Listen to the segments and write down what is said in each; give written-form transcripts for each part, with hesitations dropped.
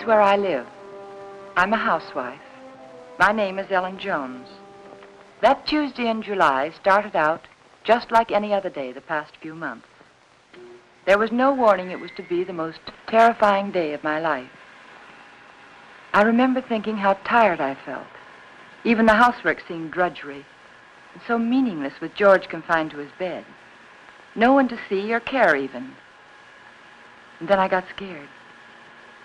where I live. I'm a housewife. My name is Ellen Jones. That Tuesday in July started out just like any other day the past few months. There was no warning it was to be the most terrifying day of my life. I remember thinking how tired I felt. Even the housework seemed drudgery and so meaningless with George confined to his bed. No one to see or care even. And then I got scared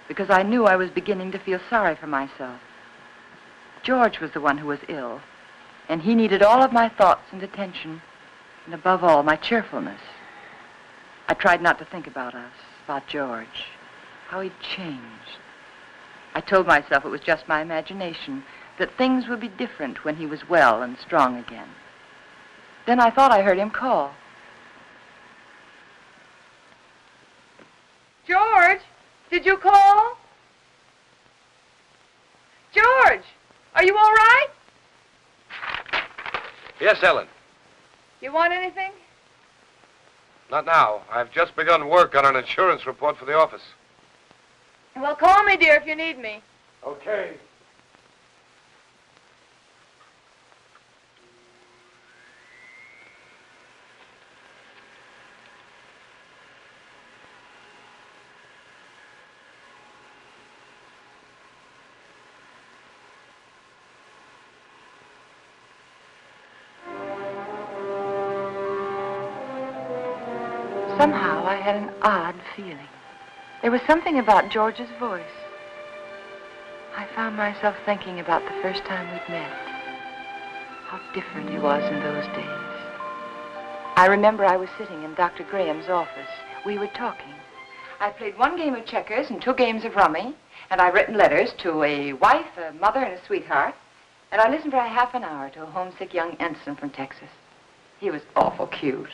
because I knew I was beginning to feel sorry for myself. George was the one who was ill, and he needed all of my thoughts and attention, and above all, my cheerfulness. I tried not to think about us, about George, how he'd changed. I told myself it was just my imagination, that things would be different when he was well and strong again. Then I thought I heard him call. George, did you call? George, are you all right? Yes, Ellen. You want anything? Not now. I've just begun work on an insurance report for the office. Well, call me, dear, if you need me. Okay. Somehow I had an odd feeling. There was something about George's voice. I found myself thinking about the first time we'd met. How different he was in those days. I remember I was sitting in Dr. Graham's office. We were talking. I played one game of checkers and 2 games of rummy, and I written letters to a wife, a mother, and a sweetheart, and I listened for a half an hour to a homesick young ensign from Texas. He was awful cute.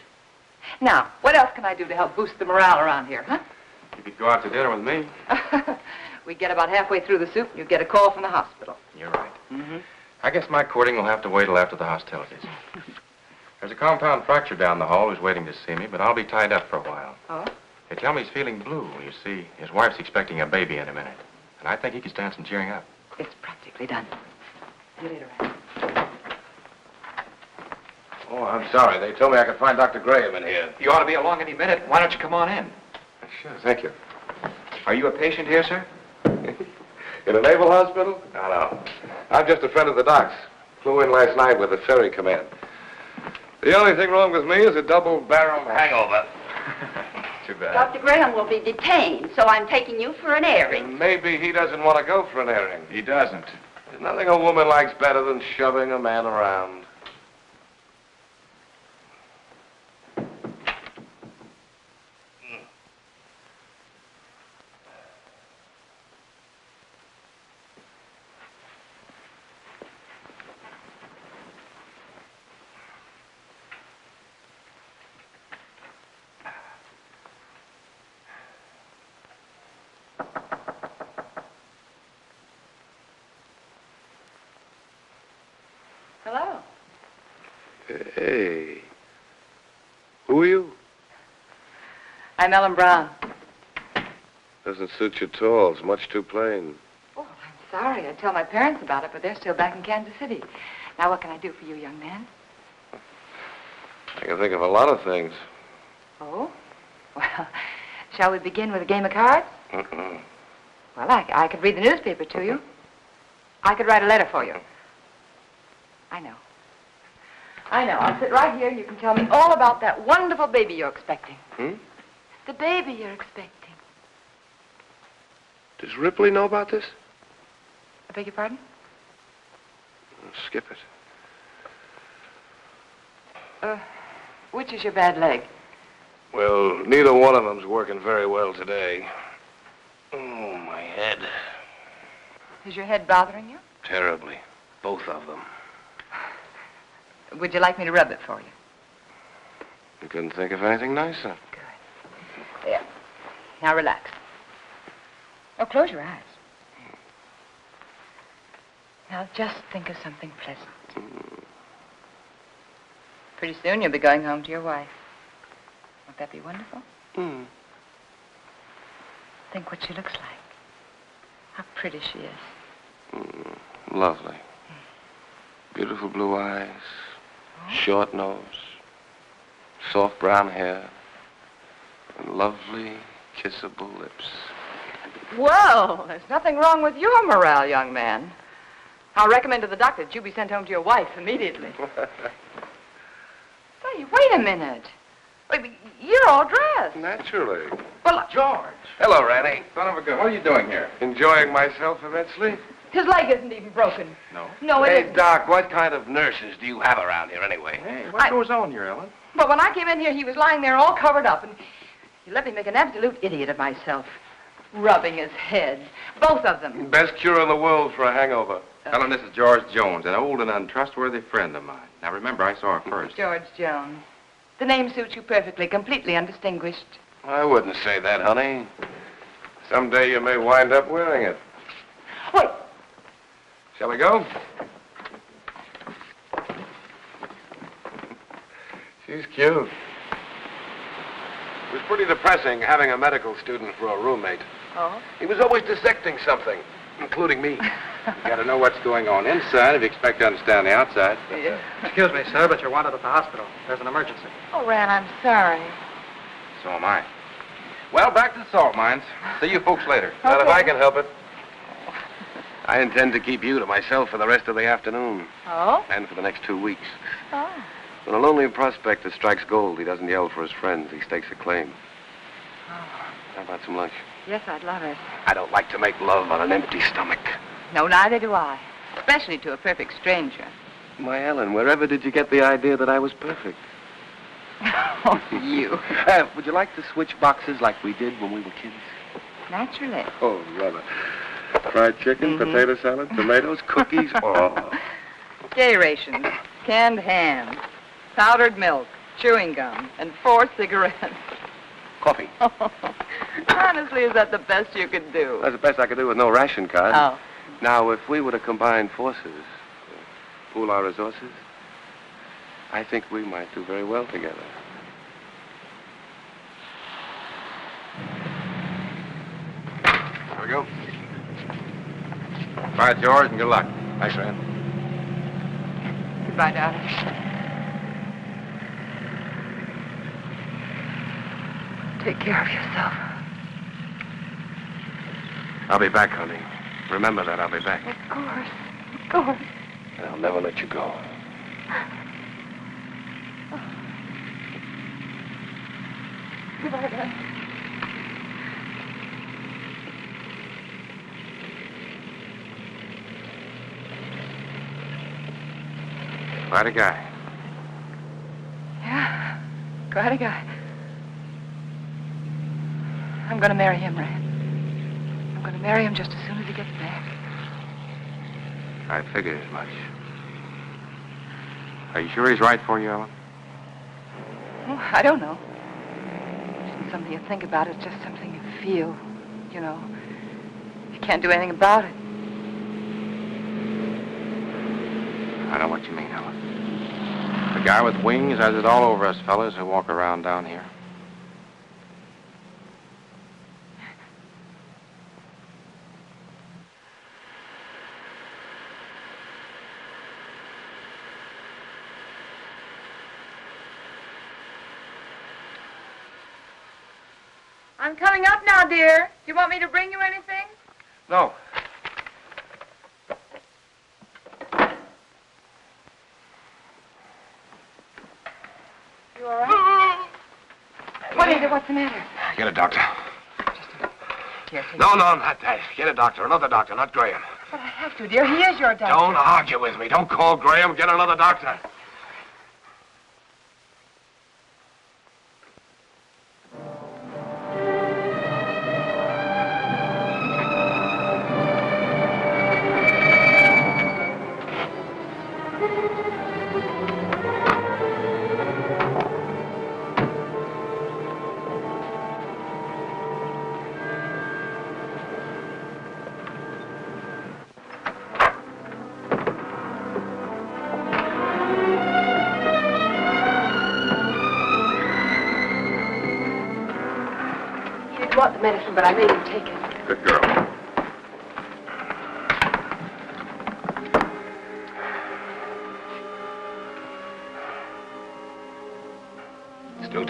Now, what else can I do to help boost the morale around here, huh? You could go out to dinner with me. We get about halfway through the soup, and you get a call from the hospital. You're right. I guess my courting will have to wait till after the hostilities. There's a compound fracture down the hall who's waiting to see me, but I'll be tied up for a while. Oh? They tell me he's feeling blue. You see, his wife's expecting a baby in a minute. And I think he could stand some cheering up. It's practically done. See you later, Ralph. Oh, I'm sorry. They told me I could find Dr. Graham in here. You ought to be along any minute. Why don't you come on in? Sure, thank you. Are you a patient here, sir? In a naval hospital? No. I'm just a friend of the doc's. Flew in last night with the ferry command. The only thing wrong with me is a double-barreled hangover. Too bad. Dr. Graham will be detained, so I'm taking you for an airing. And maybe he doesn't want to go for an airing. He doesn't. There's nothing a woman likes better than shoving a man around. Hello. Hey. Who are you? I'm Ellen Brown. Doesn't suit you at all. It's much too plain. Oh, I'm sorry. I'd tell my parents about it, but they're still back in Kansas City. Now, what can I do for you, young man? I can think of a lot of things. Oh? Well, shall we begin with a game of cards? Mm-mm. Well, I could read the newspaper to you. I could write a letter for you. I know. I'll sit right here and you can tell me all about that wonderful baby you're expecting. The baby you're expecting. Does Ripley know about this? I beg your pardon? Skip it. Which is your bad leg? Well, neither one of them's working very well today. Oh, my head. Is your head bothering you? Terribly. Both of them. Would you like me to rub it for you? You couldn't think of anything nicer. Good. There. Now relax. Oh, close your eyes. Now just think of something pleasant. Pretty soon you'll be going home to your wife. Won't that be wonderful? Think what she looks like. How pretty she is. Lovely. Beautiful blue eyes, short nose, soft brown hair, and lovely, kissable lips. Well, there's nothing wrong with your morale, young man. I'll recommend to the doctor that you be sent home to your wife immediately. Say, wait a minute. Wait, you're all dressed. Naturally. Well, George. Hello, Randy. Son of a gun. What are you doing here? Enjoying myself immensely? his leg isn't even broken. No? No, it Hey, isn't. Doc, what kind of nurses do you have around here anyway? Hey, what goes on here, Ellen? But when I came in here, he was lying there all covered up, and he let me make an absolute idiot of myself. Rubbing his head. Both of them. Best cure in the world for a hangover. Ellen, this is George Jones, an old and untrustworthy friend of mine. Now, remember, I saw her first. George Jones. The name suits you perfectly, completely undistinguished. I wouldn't say that, honey. Someday you may wind up wearing it. Wait. Shall we go? She's cute. It was pretty depressing having a medical student for a roommate. Oh? He was always dissecting something, including me. You gotta know what's going on inside if you expect to understand the outside. Yeah. Excuse me, sir, but you're wanted at the hospital. There's an emergency. Oh, Ran, I'm sorry. So am I. Well, back to the salt mines. See you folks later. Not if Okay. I can help it. I intend to keep you to myself for the rest of the afternoon Oh? and for the next 2 weeks. Oh. When a lonely prospector strikes gold, he doesn't yell for his friends. He stakes a claim. How about some lunch? Yes, I'd love it. I don't like to make love on an empty stomach. No, neither do I. Especially to a perfect stranger. My Ellen, wherever did you get the idea that I was perfect? Oh, you. Would you like to switch boxes like we did when we were kids? Naturally. Oh, brother. Fried chicken, potato salad, tomatoes, cookies. Oh. Gay rations, canned ham, powdered milk, chewing gum, and 4 cigarettes. Coffee. Honestly, is that the best you could do? That's the best I could do with no ration card. Oh. Now, if we were to combine forces, pool our resources, I think we might do very well together. Here we go. Bye, George, and good luck. Thanks, Rand. Goodbye, darling. Take care of yourself. I'll be back, honey. Remember that, I'll be back. Of course. Of course. And I'll never let you go. Goodbye, darling. Quite a guy. Yeah, quite a guy. I'm going to marry him, Rand. I'm going to marry him just as soon as he gets back. I figured as much. Are you sure he's right for you, Ellen? Oh, I don't know. It isn't something you think about. It's just something you feel. You know, you can't do anything about it. I know what you mean, Ellen. The guy with wings has it all over us fellas who walk around down here. I'm coming up now, dear. Do you want me to bring you anything? No. You all right? What is it? What's the matter? Get a doctor. Here, take No, not that. Get a doctor. Another doctor, not Graham. But I have to, dear. He is your doctor. Don't argue with me. Don't call Graham. Get another doctor. He didn't want the medicine, but I made him take it. Good girl.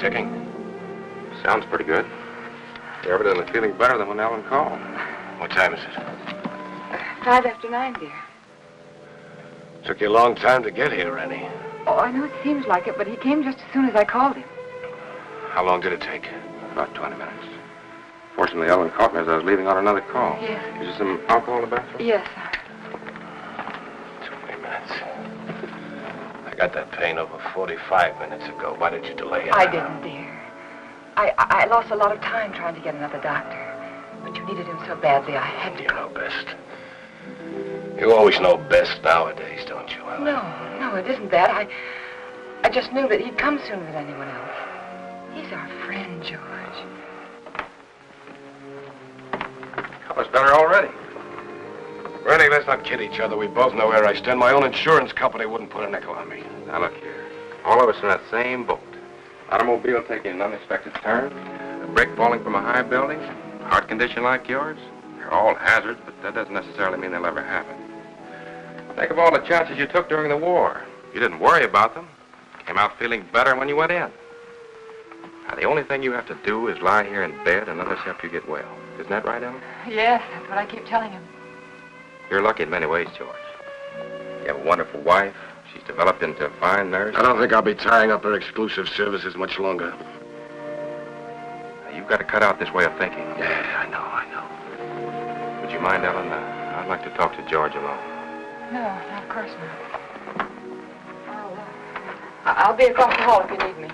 ticking? Sounds pretty good. You're evidently feeling better than when Ellen called. What time is it? 5 after 9, dear. Took you a long time to get here, Rennie. Oh, I know it seems like it, but he came just as soon as I called him. How long did it take? About 20 minutes. Fortunately, Ellen caught me as I was leaving on another call. Yes. Is there some alcohol in the bathroom? Yes. 20 minutes. I got that pain over 45 minutes ago. Why did you delay it? I didn't, dear. I lost a lot of time trying to get another doctor. But you needed him so badly, I had to. You know best. You always know best nowadays, don't you, Ellen? No, it isn't that. I just knew that he'd come sooner than anyone else. He's our friend, George. I was better already. Rennie, let's not kid each other. We both know where I stand. My own insurance company wouldn't put a nickel on me. Now, look here. All of us in that same boat. Automobile taking an unexpected turn, a brick falling from a high building, heart condition like yours. They're all hazards, but that doesn't necessarily mean they'll ever happen. Think of all the chances you took during the war. You didn't worry about them. Came out feeling better when you went in. Now, the only thing you have to do is lie here in bed and let us help you get well. Isn't that right, Ellen? Yes, that's what I keep telling him. You're lucky in many ways, George. You have a wonderful wife. She's developed into a fine nurse. I don't think I'll be tying up her exclusive services much longer. Now, you've got to cut out this way of thinking. Yeah, I know. Would you mind, Ellen? I'd like to talk to George alone. No, of course not. I'll be across the hall if you need me.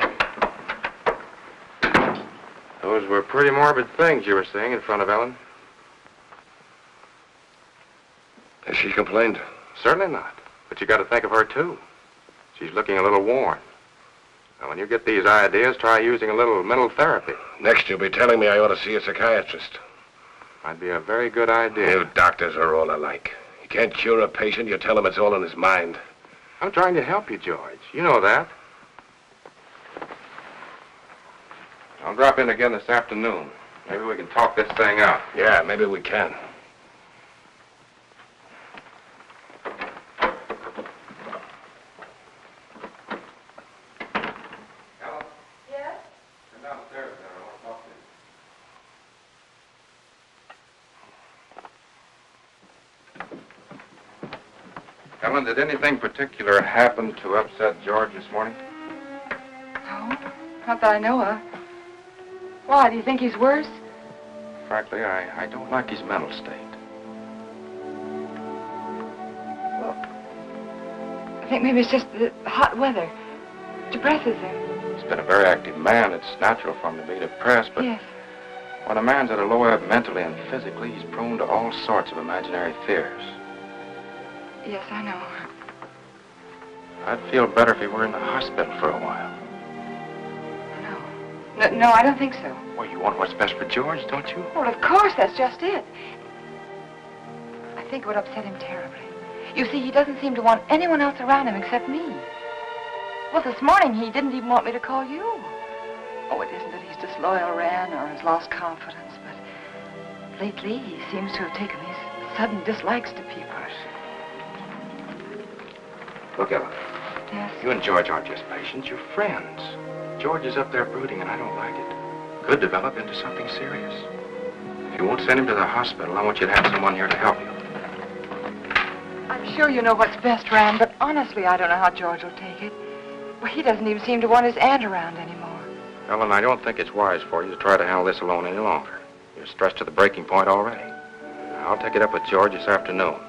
Those were pretty morbid things you were saying in front of Ellen. Has she complained? Certainly not. But you got to think of her, too. She's looking a little worn. Now, when you get these ideas, try using a little mental therapy. Next, you'll be telling me I ought to see a psychiatrist. Might be a very good idea. You doctors are all alike. You can't cure a patient, you tell him it's all in his mind. I'm trying to help you, George. You know that. I'll drop in again this afternoon. Maybe we can talk this thing out. Yeah, maybe we can. Ellen? Yes? Come downstairs there. I want to talk to you. Ellen, did anything particular happen to upset George this morning? No, not that I know of. Why, do you think he's worse? Frankly, I don't like his mental state. Well, I think maybe it's just the hot weather. Depresses him. He's been a very active man. It's natural for him to be depressed, but Yes. when a man's at a low ebb mentally and physically, he's prone to all sorts of imaginary fears. Yes, I know. I'd feel better if he were in the hospital for a while. No, I don't think so. Well, you want what's best for George, don't you? Well, of course, that's just it. I think it would upset him terribly. You see, he doesn't seem to want anyone else around him except me. Well, this morning, he didn't even want me to call you. Oh, it isn't that he's disloyal, Ran, or has lost confidence, but lately, he seems to have taken these sudden dislikes to people. Look, Ellen, Yes. you and George aren't just patients, you're friends. George is up there brooding, and I don't like it. Could develop into something serious. If you won't send him to the hospital, I want you to have someone here to help you. I'm sure you know what's best, Ran, but honestly, I don't know how George will take it. Well, he doesn't even seem to want his aunt around anymore. Ellen, I don't think it's wise for you to try to handle this alone any longer. You're stressed to the breaking point already. I'll take it up with George this afternoon. All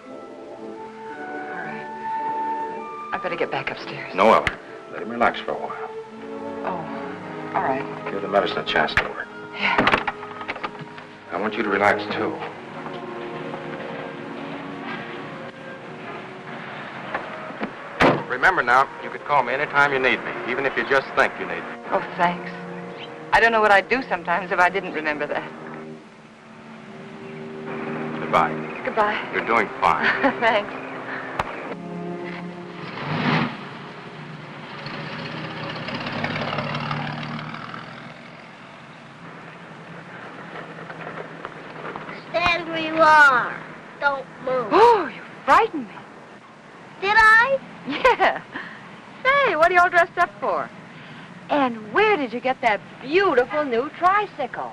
right. I better get back upstairs. No, Ellen. Let him relax for a while. Oh, all right. Give the medicine a chance to work. Yeah. I want you to relax, too. Remember now, you could call me anytime you need me, even if you just think you need me. Oh, thanks. I don't know what I'd do sometimes if I didn't remember that. Goodbye. Goodbye. You're doing fine. Thanks. Stand where you are. Don't move. Oh, you frightened me. Did I? Yeah. Say, what are you all dressed up for? And where did you get that beautiful new tricycle?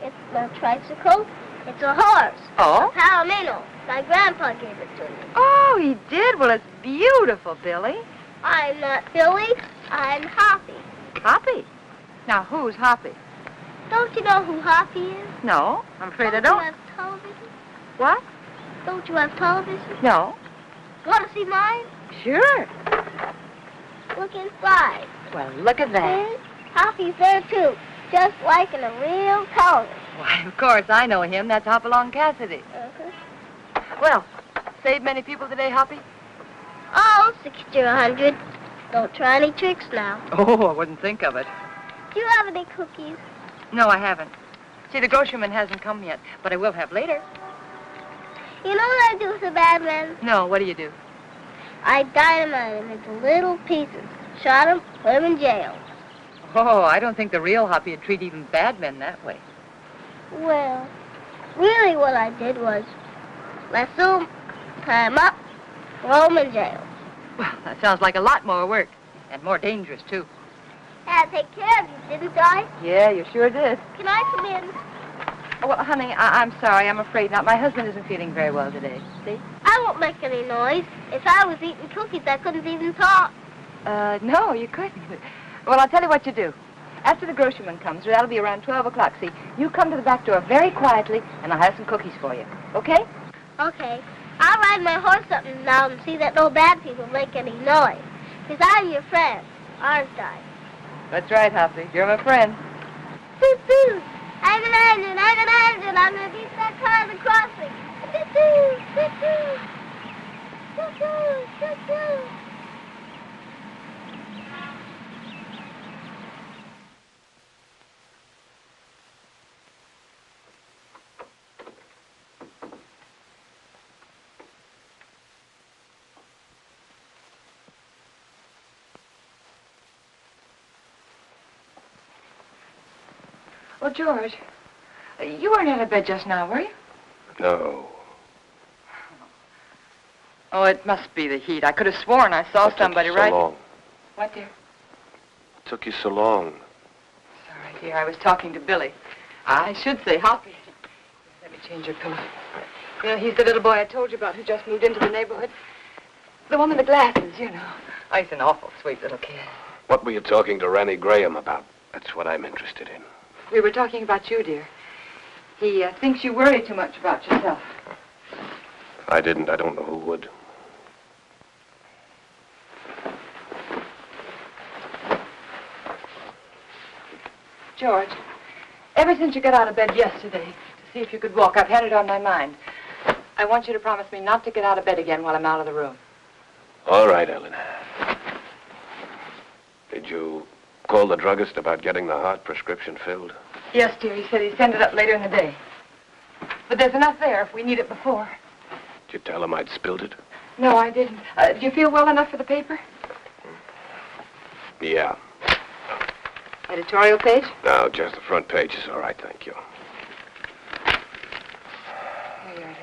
It's not a tricycle. It's a horse. Oh? A palomino. My grandpa gave it to me. Oh, he did? Well, it's beautiful, Billy. I'm not Billy. I'm Hoppy. Hoppy? Now, who's Hoppy? Don't you know who Hoppy is? No, I'm afraid I Don't don't. you have television? What? Don't you have television? No. Want to see mine? Sure. Look inside. Well, look at that. See? Hoppy's there, too. Just like in a real television. Why, of course, I know him. That's Hopalong Cassidy. Well, saved many people today, Hoppy? Oh, 60 or 100. Don't try any tricks now. Oh, I wouldn't think of it. Do you have any cookies? No, I haven't. See, the grocerman hasn't come yet, but I will have later. You know what I do with the bad men? No, what do you do? I dynamite them into little pieces. Shot them, put them in jail. Oh, I don't think the real Hoppy would treat even bad men that way. Well, really what I did was lasso them, tie them up, throw them in jail. Well, that sounds like a lot more work, and more dangerous, too. Had to take care of you, didn't I? Yeah, you sure did. Can I come in? Oh, well, honey, I'm sorry. I'm afraid not. My husband isn't feeling very well today. See? I won't make any noise. If I was eating cookies, I couldn't even talk. No, you couldn't. Well, I'll tell you what you do. After the grocerman comes, that'll be around 12 o'clock, see? You come to the back door very quietly, and I'll have some cookies for you. Okay? Okay. I'll ride my horse up and down and see that no bad people make any noise. Because I'm your friend, aren't I? That's right, Hoppy. You're my friend. Toot-toot! I'm an engine, I'm going to beat that car at the crossing. Toot-toot! Toot-toot! Toot-toot! Toot-toot! Well, George, you weren't out of bed just now, were you? No. Oh, it must be the heat. I could have sworn I saw somebody What took you so long? What, dear? It took you so long. Sorry, dear. I was talking to Billy. I should say Hoppy. Let me change your pillow. You know, he's the little boy I told you about who just moved into the neighborhood. The one with the glasses, you know. Oh, he's an awful sweet little kid. What were you talking to Ranny Graham about? That's what I'm interested in. We were talking about you, dear. He thinks you worry too much about yourself. If I didn't, I don't know who would. George, ever since you got out of bed yesterday to see if you could walk, I've had it on my mind. I want you to promise me not to get out of bed again while I'm out of the room. All right, Ellen. Did you call the druggist about getting the heart prescription filled? Yes, dear. He said he'd send it up later in the day. But there's enough there if we need it before. Did you tell him I'd spilled it? No, I didn't. Do you feel well enough for the paper? Yeah. Editorial page? No, just the front page is all right, thank you. Here you are, dear.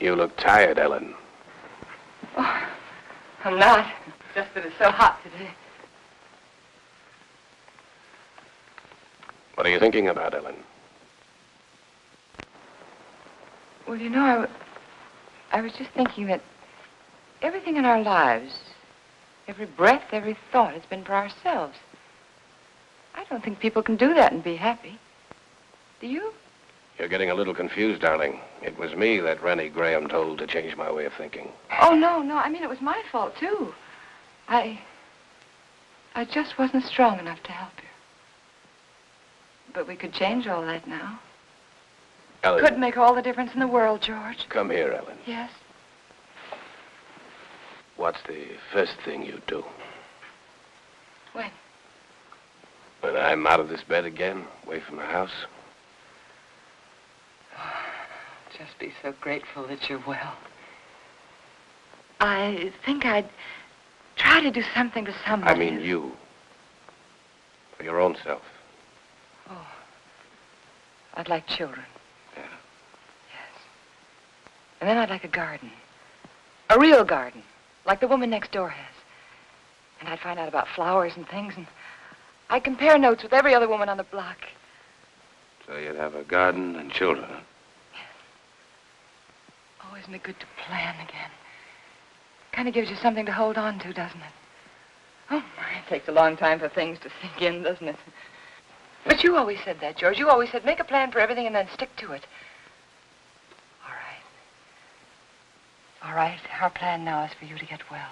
You look tired, Ellen. Oh, I'm not. Just that it's so hot today. What are you thinking about, Ellen? Well, you know, I was just thinking that everything in our lives, every breath, every thought has been for ourselves. I don't think people can do that and be happy. Do you? You're getting a little confused, darling. It was me that Rennie Graham told to change my way of thinking. Oh, no. I mean, it was my fault, too. I just wasn't strong enough to help you. But we could change all that now. Ellen. Could make all the difference in the world, George. Come here, Ellen. Yes? What's the first thing you do? When? When I'm out of this bed again, away from the house? Just be so grateful that you're well. I think I'd try to do something to somebody. I mean you. For your own self. Oh. I'd like children. Yeah. Yes. And then I'd like a garden. A real garden. Like the woman next door has. And I'd find out about flowers and things, and I'd compare notes with every other woman on the block. So you'd have a garden and children, huh? Oh, isn't it good to plan again? Kind of gives you something to hold on to, doesn't it? Oh, my, it takes a long time for things to sink in, doesn't it? But you always said that, George. You always said make a plan for everything and then stick to it. All right. All right, our plan now is for you to get well.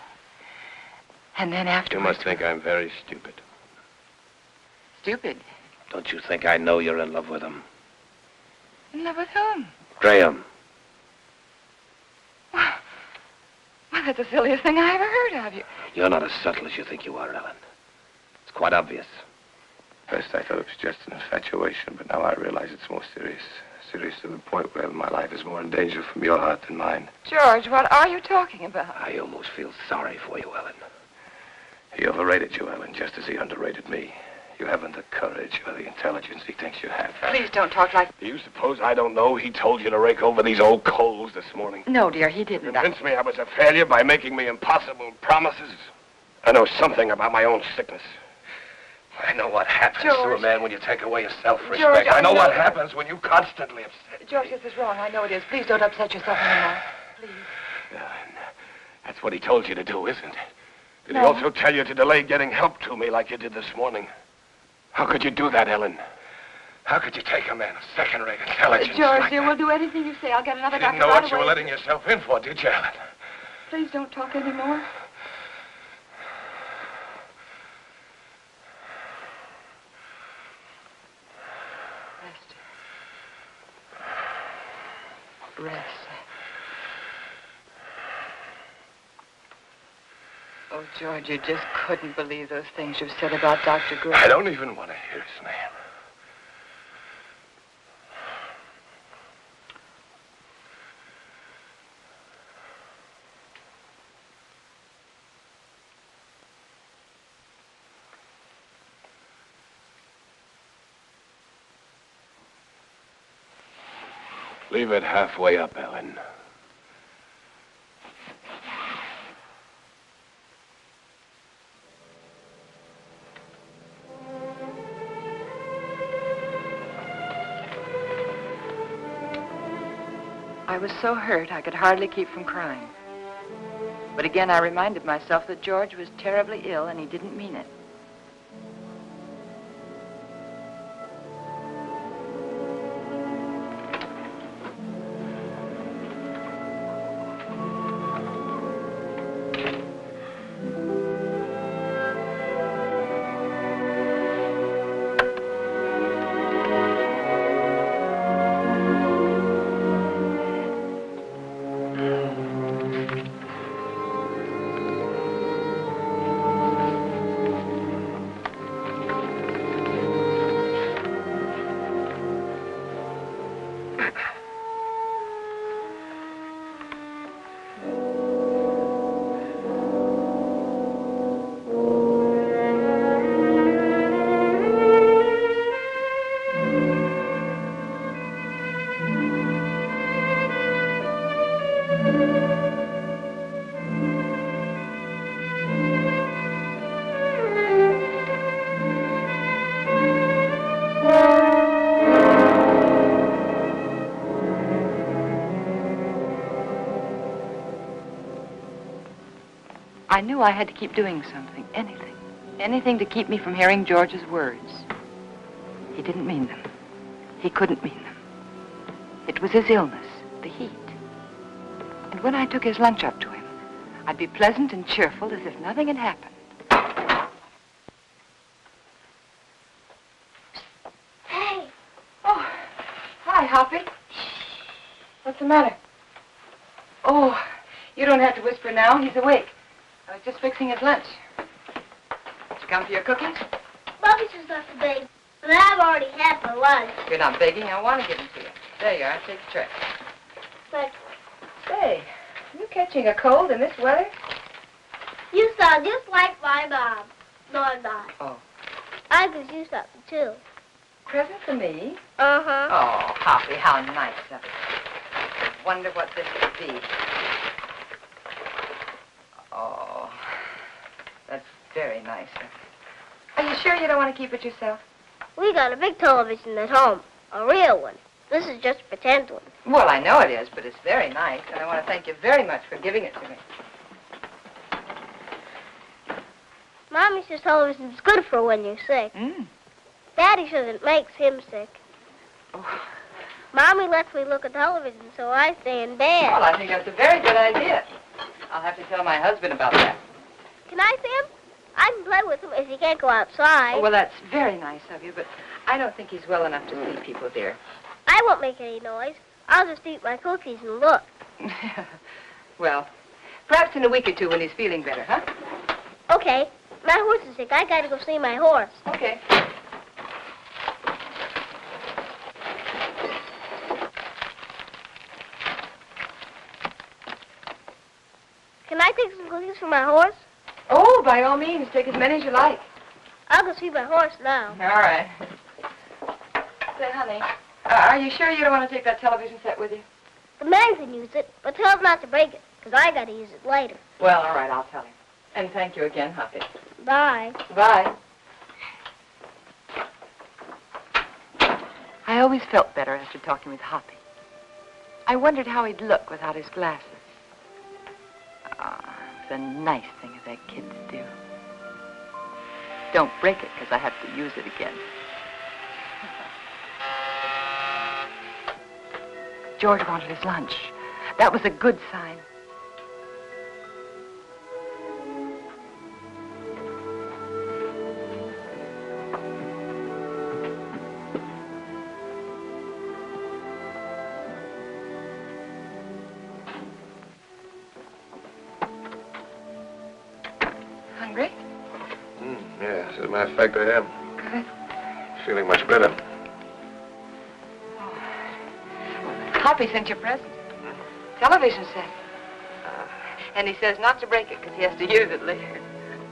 And then afterwards... You must think I'm very stupid. Stupid? Don't you think I know you're in love with him? In love with whom? Graham. Well, that's the silliest thing I ever heard of you. You're not as subtle as you think you are, Ellen. It's quite obvious. First, I thought it was just an infatuation, but now I realize it's more serious. Serious to the point where my life is more in danger from your heart than mine. George, what are you talking about? I almost feel sorry for you, Ellen. He overrated you, Ellen, just as he underrated me. You haven't the courage or the intelligence he thinks you have. Please don't talk like... Do you suppose I don't know he told you to rake over these old coals this morning? No, dear, he didn't. Convinced me I was a failure by making me impossible promises. I know something about my own sickness. I know what happens to a man when you take away his self-respect. George, I know what happens when you constantly upset. George, this is wrong. I know it is. Please don't upset yourself anymore. Please. That's what he told you to do, isn't it? Did No. he also tell you to delay getting help to me like you did this morning? How could you do that, Ellen? How could you take a man of second-rate intelligence George, like dear, that? we'll do anything you say. I'll get another You didn't doctor know right what you away. were letting yourself in for, did you, Ellen? Please don't talk anymore. Rest. Oh, George, you just couldn't believe those things you said about Dr. Graham. I don't even want to hear his name. Leave it halfway up, Ellen. I was so hurt I could hardly keep from crying. But again, I reminded myself that George was terribly ill and he didn't mean it. I knew I had to keep doing something, anything. Anything to keep me from hearing George's words. He didn't mean them. He couldn't mean them. It was his illness, the heat. And when I took his lunch up to him, I'd be pleasant and cheerful as if nothing had happened. Hey. Oh, hi, Hoppy. What's the matter? Oh, you don't have to whisper now. He's awake. I was just fixing his lunch. Did you come for your cookies? Bobby's just left the bake, but I've already had my lunch. You're not begging. I want to give them to you. There you are. Take the tray. But Say, you catching a cold in this weather? you sound just like my mom. No, I'm not. Oh. I could use something, too. Present for me? Uh-huh. Oh, Hoppy, how nice of you. I wonder what this could be. Oh, that's very nice of you. Are you sure you don't want to keep it yourself? We got a big television at home, a real one. This is just a pretend one. Well, I know it is, but it's very nice, and I want to thank you very much for giving it to me. Mommy says television's good for when you're sick. Daddy says it makes him sick. Oh. Mommy lets me look at television, so I stay in bed. Well, I think that's a very good idea. I'll have to tell my husband about that. Can I see him? I can play with him if he can't go outside. Oh, well, that's very nice of you, but I don't think he's well enough to see people, dear. I won't make any noise. I'll just eat my cookies and look. Well, perhaps in a week or two when he's feeling better, huh? Okay. My horse is sick. I gotta go see my horse. Okay. Can I take some cookies for my horse? Oh, by all means, take as many as you like. I'll go see my horse now. All right. Say, honey, are you sure you don't want to take that television set with you? The man can use it, but tell him not to break it, because I gotta use it later. Well, all right, I'll tell him. And thank you again, Huffy. Bye. Bye. I always felt better after talking with Hoppy. I wondered how he'd look without his glasses. Ah, it's a nice thing of that kid to do. Don't break it, because I have to use it again. George wanted his lunch. That was a good sign. Hungry? Yes, as a matter of fact, I am. Good. Feeling much better. Hoppy sent you a present. Television set. And he says not to break it because he has to use it later.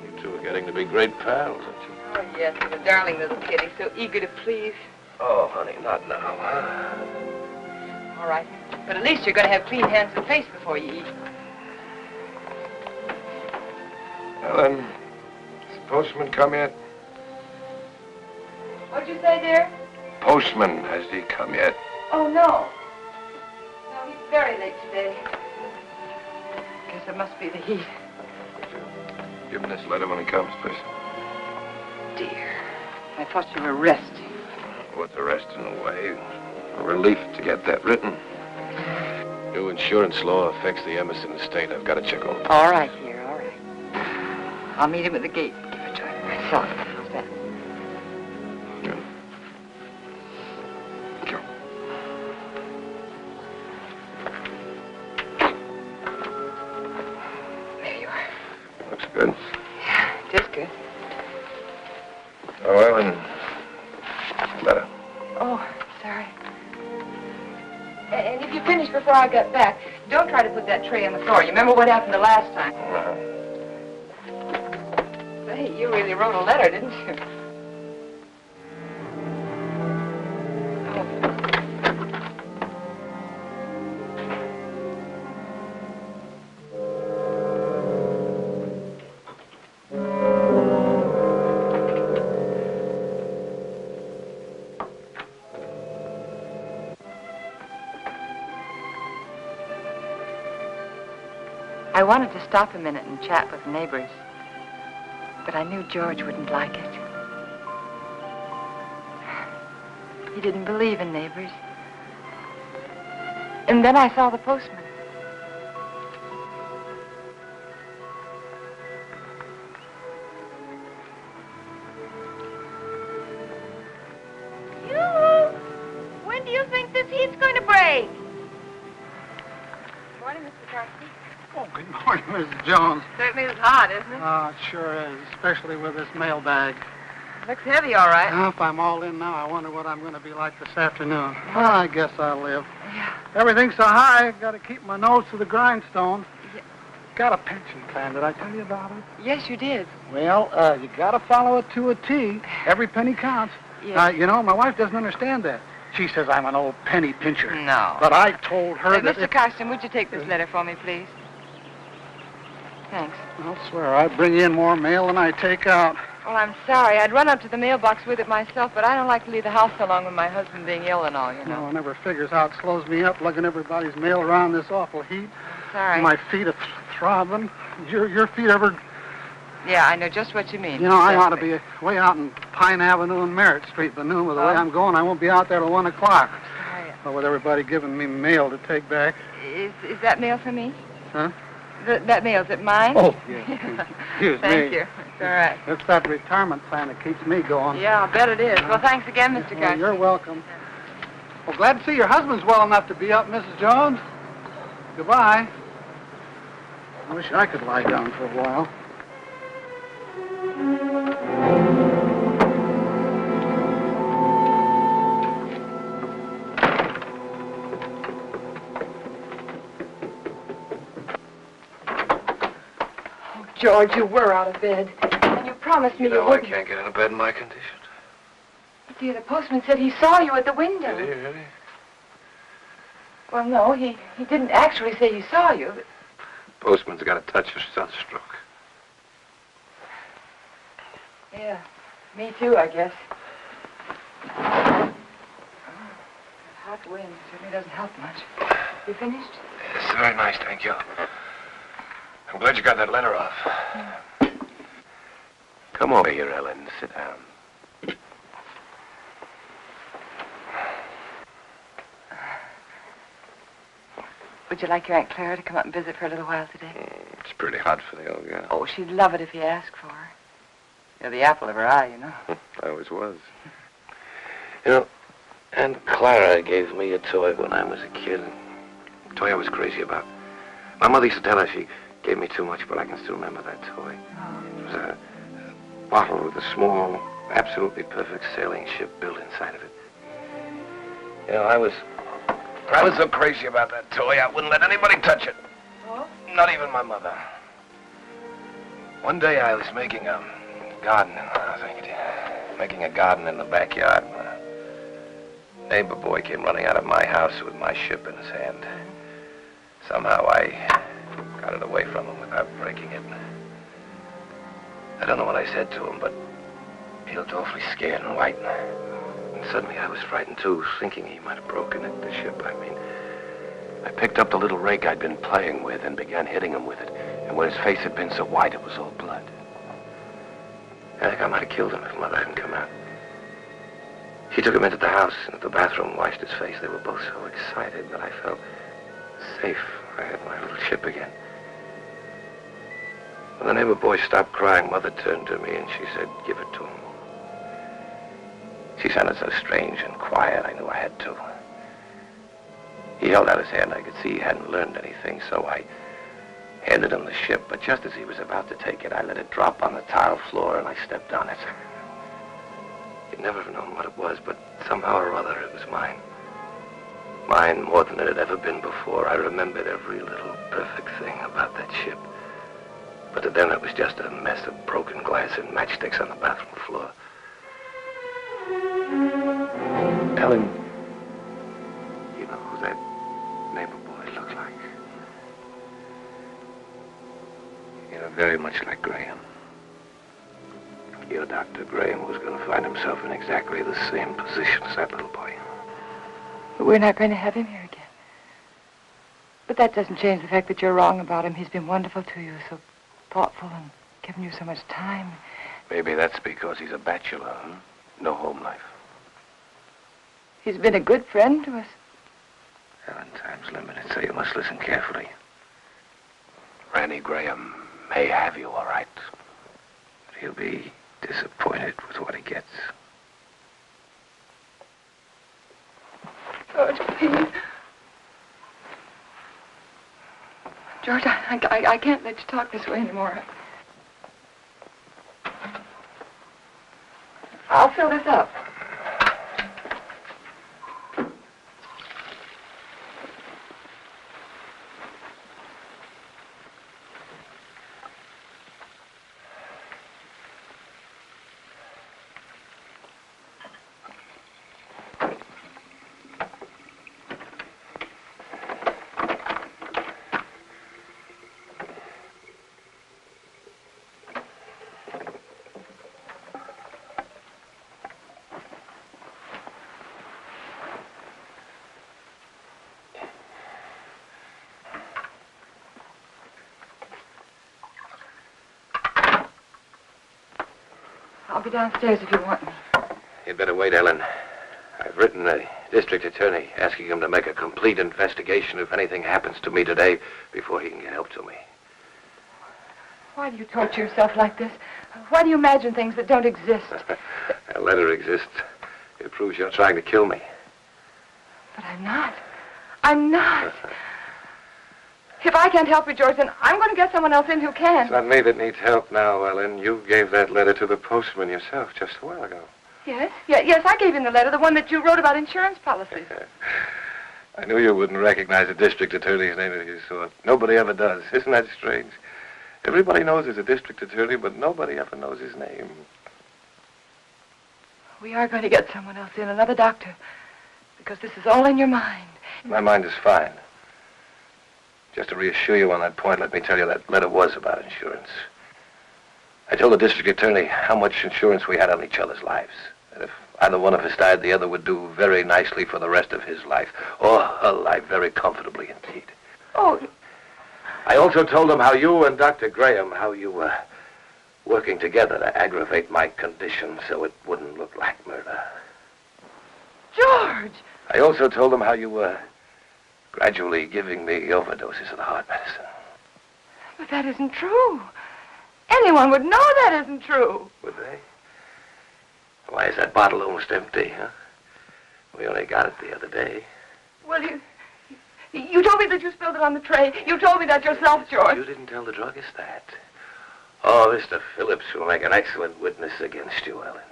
You two are getting to be great pals, aren't you? Oh, yes, he's a darling little kid. He's so eager to please. Oh, honey, not now. All right. But at least you're going to have clean hands and face before you eat. Ellen, has the postman come yet? What'd you say, dear? Postman, has he come yet? Oh, no. No, he's very late today. Guess it must be the heat. Give him this letter when he comes, please. Dear, I thought you were resting. With the rest in the way. A relief to get that written. New insurance law affects the Emerson estate. I've got to check over. All right, dear, all right. I'll meet him at the gate. Give it to him myself. How's that? Yeah. Sure. There you are. Looks good. Yeah, it is good. Oh, Ellen. Letter. Oh, sorry. And if you finish before I get back, don't try to put that tray on the floor. You remember what happened the last time? Say, you really wrote a letter, didn't you? I wanted to stop a minute and chat with the neighbors, but I knew George wouldn't like it. He didn't believe in neighbors. And then I saw the postman. When do you think this heat's going to break? Morning, Mr. Carson. Oh, good morning, Mrs. Jones. Certainly is hot, isn't it? Oh, it sure is, especially with this mailbag. Looks heavy, all right. Now, if I'm all in now, I wonder what I'm going to be like this afternoon. Well, I guess I'll live. Yeah. Everything's so high, I've got to keep my nose to the grindstone. Yeah. Got a pension plan. Did I tell you about it? Yes, you did. Well, you got to follow it to a T. Every penny counts. Yes. You know, my wife doesn't understand that. She says I'm an old penny pincher. No. But I told her that Mr. Carson, would you take this letter for me, please? Thanks. I'll swear I bring in more mail than I take out. Well, I'm sorry. I'd run up to the mailbox with it myself, but I don't like to leave the house so long with my husband being ill and all, you know. No, I never figures how it slows me up lugging everybody's mail around this awful heat. I'm sorry. My feet are throbbing. Your feet ever... Yeah, I know just what you mean. You know, I ought to be way out in Pine Avenue and Merritt Street, but noon with the way I'm going, I won't be out there till 1 o'clock. Sorry. But with everybody giving me mail to take back. Is that mail for me? Huh? That mail, is it mine? Oh, yeah. Excuse me. Thank you. It's all right. It's that retirement plan that keeps me going. Yeah, I'll bet it is. Well, thanks again, Mr. Garcia. You're welcome. Well, glad to see your husband's well enough to be up, Mrs. Jones. Goodbye. I wish I could lie down for a while. George, you were out of bed. And you promised me you I wouldn't. can't get out of bed in my condition. But, dear, the postman said he saw you at the window. Did he, really? Well, no, he didn't actually say he saw you. But... Postman's got a touch of sunstroke. Yeah, me too, I guess. Oh, hot wind certainly doesn't help much. You finished? It's very nice, thank you. I'm glad you got that letter off. Come over here, Ellen. Sit down. Would you like your Aunt Clara to come up and visit for a little while today? It's pretty hot for the old girl. Oh, she'd love it if you asked for her. You're the apple of her eye, you know. I always was. You know, Aunt Clara gave me a toy when I was a kid. A toy I was crazy about. My mother used to tell her she gave me too much, but I can still remember that toy. It was a bottle with a small, absolutely perfect sailing ship built inside of it. You know, I was so crazy about that toy, I wouldn't let anybody touch it. Oh? Not even my mother. One day I was making a garden, making a garden in the backyard. A neighbor boy came running out of my house with my ship in his hand. Somehow I got it away from him without breaking it. I don't know what I said to him, but he looked awfully scared and white. And suddenly I was frightened too, thinking he might have broken it, the ship, I mean. I picked up the little rake I'd been playing with and began hitting him with it. And where his face had been so white, it was all blood. I think I might have killed him if Mother hadn't come out. She took him into the house and at the bathroom, washed his face. They were both so excited that I felt safe. I had my little ship again. When the neighbor boy stopped crying, Mother turned to me and she said, "Give it to him." She sounded so strange and quiet, I knew I had to. He held out his hand. I could see he hadn't learned anything, so I handed him the ship. But just as he was about to take it, I let it drop on the tile floor and I stepped on it. You'd never have known what it was, but somehow or other it was mine. Mine more than it had ever been before. I remembered every little perfect thing about that ship. But to them it was just a mess of broken glass and matchsticks on the bathroom floor. Ellen, you know who that neighbor boy looked like? You know, very much like Graham. Your Dr. Graham was going to find himself in exactly the same position as that little boy. But we're not going to have him here again. But that doesn't change the fact that you're wrong about him. He's been wonderful to you, so thoughtful and given you so much time. Maybe that's because he's a bachelor, huh? No home life. He's been a good friend to us. Ellen, time's limited, so you must listen carefully. Randy Graham may have you, all right. But he'll be disappointed with what he gets. George, please. George, I can't let you talk this way anymore. I'll fill this up. I'll be downstairs if you want me. You'd better wait, Ellen. I've written the district attorney asking him to make a complete investigation if anything happens to me today before he can get help to me. Why do you torture yourself like this? Why do you imagine things that don't exist? That letter exists. It proves you're trying to kill me. But I'm not. I'm not. If I can't help you, George, then I'm going to get someone else in who can. It's not me that needs help now, Ellen. You gave that letter to the postman yourself just a while ago. Yes? Yes, I gave him the letter, the one that you wrote about insurance policies. I knew you wouldn't recognize a district attorney's name if you saw it. Nobody ever does. Isn't that strange? Everybody knows he's a district attorney, but nobody ever knows his name. We are going to get someone else in, another doctor, because this is all in your mind. My mind is fine. Just to reassure you on that point, let me tell you that letter was about insurance. I told the district attorney how much insurance we had on each other's lives. And if either one of us died, the other would do very nicely for the rest of his life. Or her life very comfortably indeed. Oh. I also told him how you and Dr. Graham, how you were working together to aggravate my condition so it wouldn't look like murder. George! I also told him how you were gradually giving me overdoses of the heart medicine. But that isn't true. Anyone would know that isn't true. Would they? Why is that bottle almost empty, huh? We only got it the other day. Well, you told me that you spilled it on the tray. You told me that yourself, George. You didn't tell the druggist that. Oh, Mr. Phillips will make an excellent witness against you, Ellen.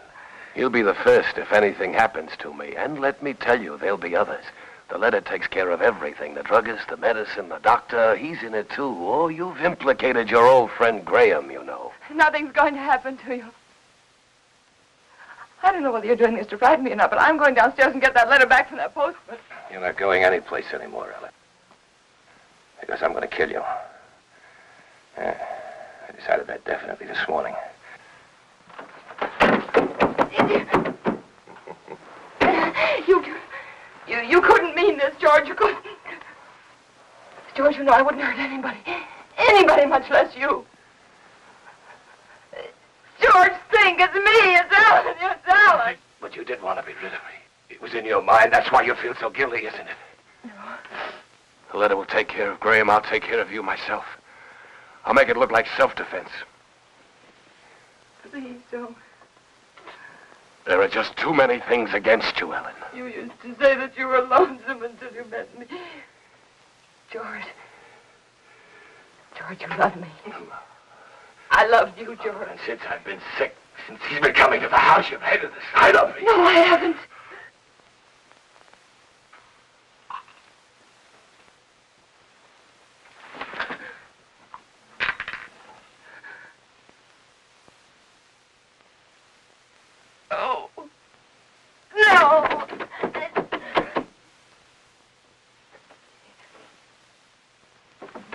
He'll be the first if anything happens to me. And let me tell you, there'll be others. The letter takes care of everything. The druggist, the medicine, the doctor, he's in it too. Oh, you've implicated your old friend Graham, you know. Nothing's going to happen to you. I don't know whether you're doing this to frighten me or not, but I'm going downstairs and get that letter back from that postman. You're not going anyplace anymore, Ellen. Because I'm going to kill you. Yeah, I decided that definitely this morning. You couldn't mean this, George. You couldn't. George, you know I wouldn't hurt anybody. Anybody, much less you. George, think, it's me, it's Ellen, it's Ellen. But you did want to be rid of me. It was in your mind. That's why you feel so guilty, isn't it? No. The letter will take care of Graham. I'll take care of you myself. I'll make it look like self-defense. Please don't. There are just too many things against you, Ellen. You used to say that you were lonesome until you met me. George. George, you love me. I loved you, George. And since I've been sick, since he's been coming to the house, you've hated the sight of me. No, I haven't. Oh. No.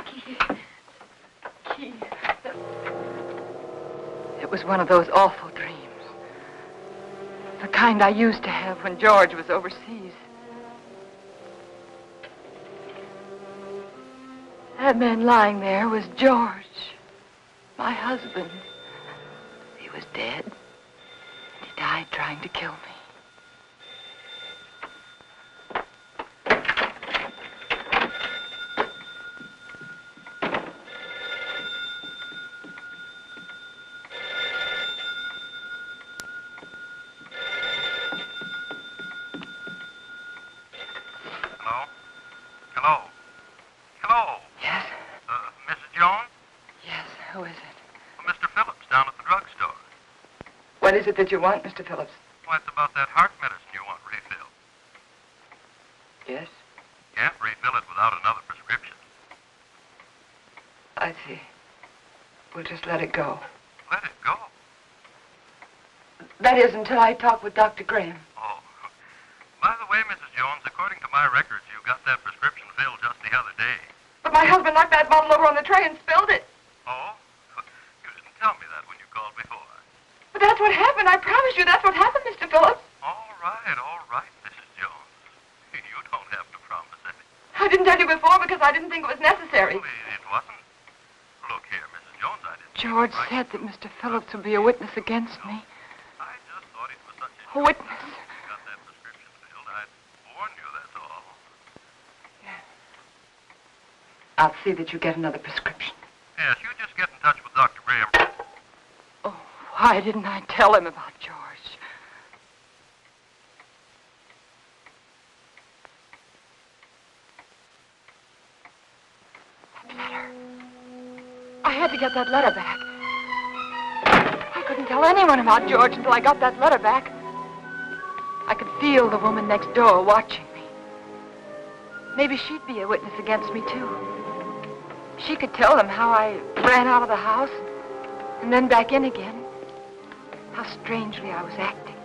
Keith. It was one of those awful dreams. The kind I used to have when George was overseas. That man lying there was George, my husband. He was dead, and he died trying to kill me. What is it that you want, Mr. Phillips? Well, it's about that heart medicine you want refilled. Yes? Can't refill it without another prescription. I see. We'll just let it go. Let it go? That is, until I talk with Dr. Graham. Oh. By the way, Mrs. Jones, according to my records, you got that prescription filled just the other day. But my husband knocked that bottle over on the tray and spilled it. Oh? You didn't tell me that when you called before. But that's what happened. I promise you that's what happened, Mr. Phillips. All right, Mrs. Jones. You don't have to promise anything. I didn't tell you before because I didn't think it was necessary. Well, it wasn't. Look here, Mrs. Jones, I didn't... George said that Mr. Phillips would be a witness against me. A witness. Got that prescription filled. I warned you, that's all. Yeah. I'll see that you get another prescription. Yes, you just get in touch with Dr. Graham. Oh, why didn't I tell him about George? That letter. I had to get that letter back. I couldn't tell anyone about George until I got that letter back. I could feel the woman next door watching me. Maybe she'd be a witness against me, too. She could tell them how I ran out of the house and then back in again. How strangely I was acting.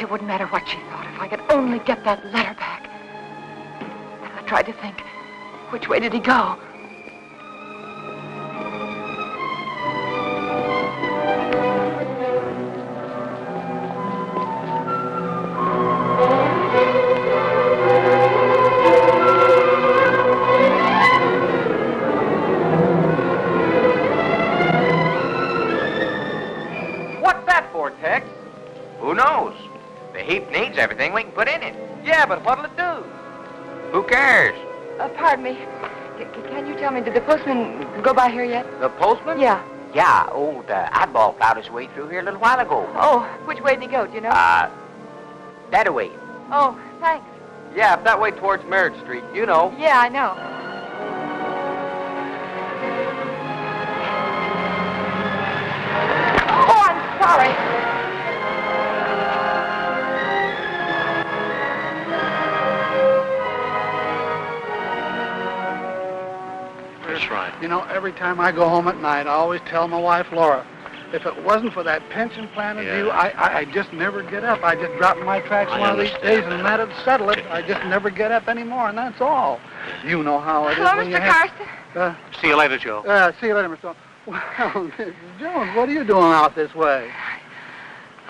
It wouldn't matter what she thought if I could only get that letter back. And I tried to think, which way did he go? Who knows? The heap needs everything we can put in it. Yeah, but what'll it do? Who cares? Pardon me. Can you tell me, did the postman go by here yet? The postman? Yeah. Yeah, old Oddball plowed his way through here a little while ago. Oh, which way did he go, do you know? That way. Oh, thanks. Yeah, up that way towards Merritt Street. You know. Yeah, I know. Oh, I'm sorry. That's right. You know, every time I go home at night, I always tell my wife, Laura, if it wasn't for that pension plan of you, I just never get up. I just drop in my tracks one of these days, and that'd settle it. I just never get up anymore, and that's all. You know how it is. Hello, when Mr. Carson. See you later, Joe. See you later, Mr. Well, Mrs. Jones, what are you doing out this way?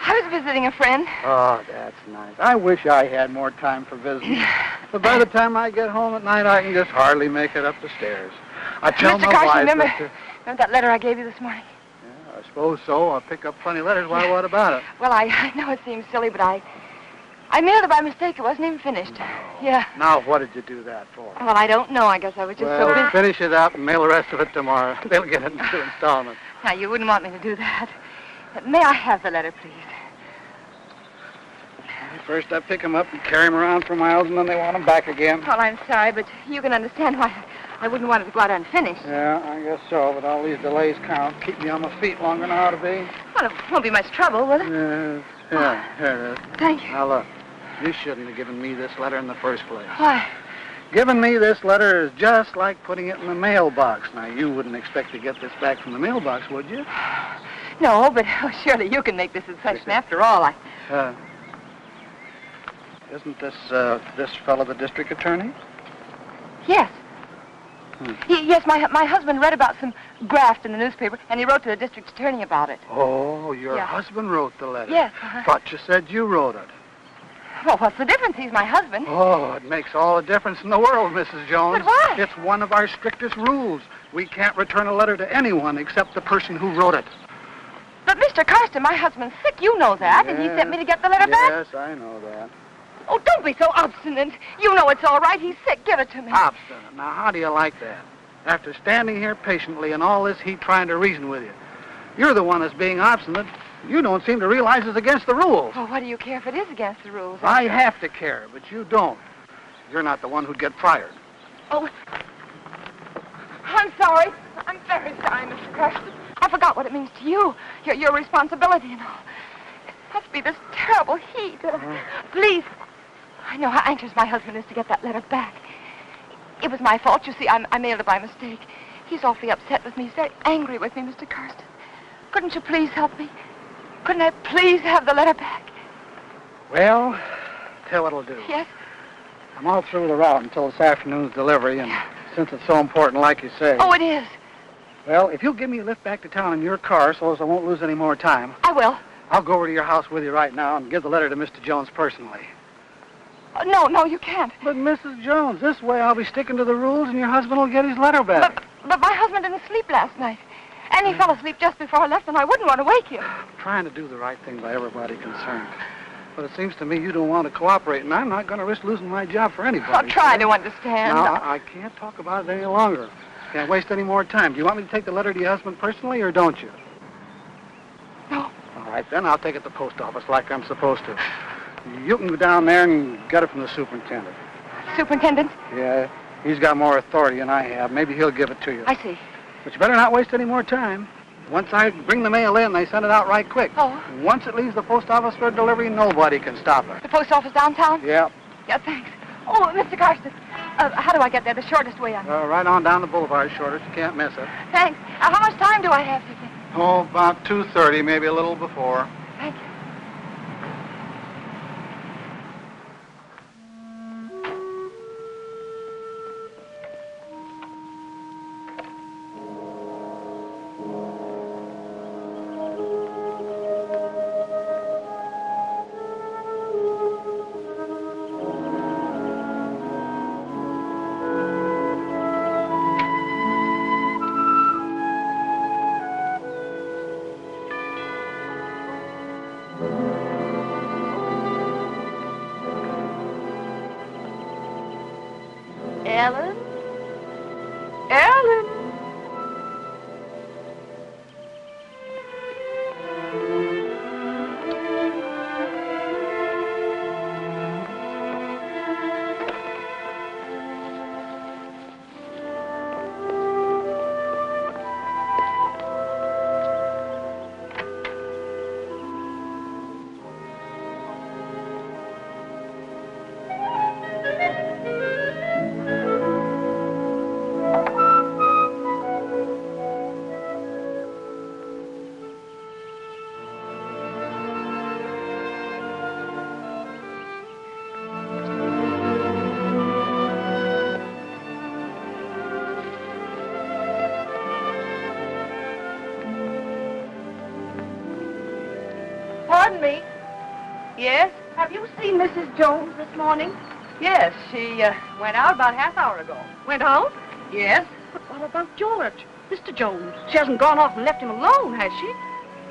I was visiting a friend. Oh, that's nice. I wish I had more time for visiting. But by the time I get home at night, I can just hardly make it up the stairs. I tell Mr. my Carson, wife remember that, that letter I gave you this morning? Yeah, I suppose so. I'll pick up plenty of letters. Why, what about it? Well, I know it seems silly, but I mailed it by mistake. It wasn't even finished. Yeah. Now, what did you do that for? Well, I don't know. I guess I was just so busy. Finish it up and mail the rest of it tomorrow. They'll get it in 2 installments. Now, you wouldn't want me to do that. May I have the letter, please? First, I pick them up and carry them around for miles, and then they want them back again. Well, I'm sorry, but you can understand why I wouldn't want it to go out unfinished. Yeah, I guess so, but all these delays count. Keep me on my feet longer than I ought to be. Well, it won't be much trouble, will it? Yes. Yeah, here it is. Thank you. Now, look, you shouldn't have given me this letter in the first place. Why? Giving me this letter is just like putting it in the mailbox. Now, you wouldn't expect to get this back from the mailbox, would you? No, but surely you can make this a session. After all, Isn't this fellow the district attorney? Yes. Yes, my husband read about some graft in the newspaper, and he wrote to the district attorney about it. Oh, your Yeah. husband wrote the letter? Yes. Thought you said you wrote it. Well, what's the difference? He's my husband. Oh, it makes all the difference in the world, Mrs. Jones. But why? It's one of our strictest rules. We can't return a letter to anyone except the person who wrote it. But, Mr. Carson, my husband's sick. You know that, and he sent me to get the letter back. Yes, I know that. Oh, don't be so obstinate. You know it's all right. He's sick. Give it to me. Obstinate. Now, how do you like that? After standing here patiently in all this heat trying to reason with you, you're the one that's being obstinate. You don't seem to realize it's against the rules. Well, what do you care if it is against the rules? I have to care, but you don't. You're not the one who'd get fired. Oh, I'm sorry. I'm very sorry, Mr. Carson. I forgot what it means to you. Your responsibility and all. It must be this terrible heat. Please. I know how anxious my husband is to get that letter back. It was my fault. You see, I mailed it by mistake. He's awfully upset with me. He's very angry with me, Mr. Carson. Couldn't you please help me? Couldn't I please have the letter back? Well, tell what I'll do. Yes? I'm all through the route until this afternoon's delivery, and since it's so important, like you say. Oh, it is. Well, if you'll give me a lift back to town in your car so as I won't lose any more time. I will. I'll go over to your house with you right now and give the letter to Mr. Jones personally. No, you can't. But, Mrs. Jones, this way I'll be sticking to the rules and your husband will get his letter back. But my husband didn't sleep last night. And he fell asleep just before I left, and I wouldn't want to wake you. I'm trying to do the right thing by everybody concerned. But it seems to me you don't want to cooperate, and I'm not going to risk losing my job for anybody. I'll try to understand. No, I can't talk about it any longer. Can't waste any more time. Do you want me to take the letter to your husband personally, or don't you? No. All right, then I'll take it to the post office like I'm supposed to. You can go down there and get it from the superintendent. Superintendent? Yeah, he's got more authority than I have. Maybe he'll give it to you. I see. But you better not waste any more time. Once I bring the mail in, they send it out right quick. Oh. Once it leaves the post office for delivery, nobody can stop it. The post office downtown? Yeah. Yeah, thanks. Oh, Mr. Carson, how do I get there? The shortest way on. Right on down the boulevard, shortest. You can't miss it. Thanks. How much time do I have, do you think? Oh, about 2:30, maybe a little before. Thank you. Ellen? Ellen! Pardon me. Yes? Have you seen Mrs. Jones this morning? Yes, she went out about half hour ago. Went out? Yes? But what about George? Mr. Jones. She hasn't gone off and left him alone, has she?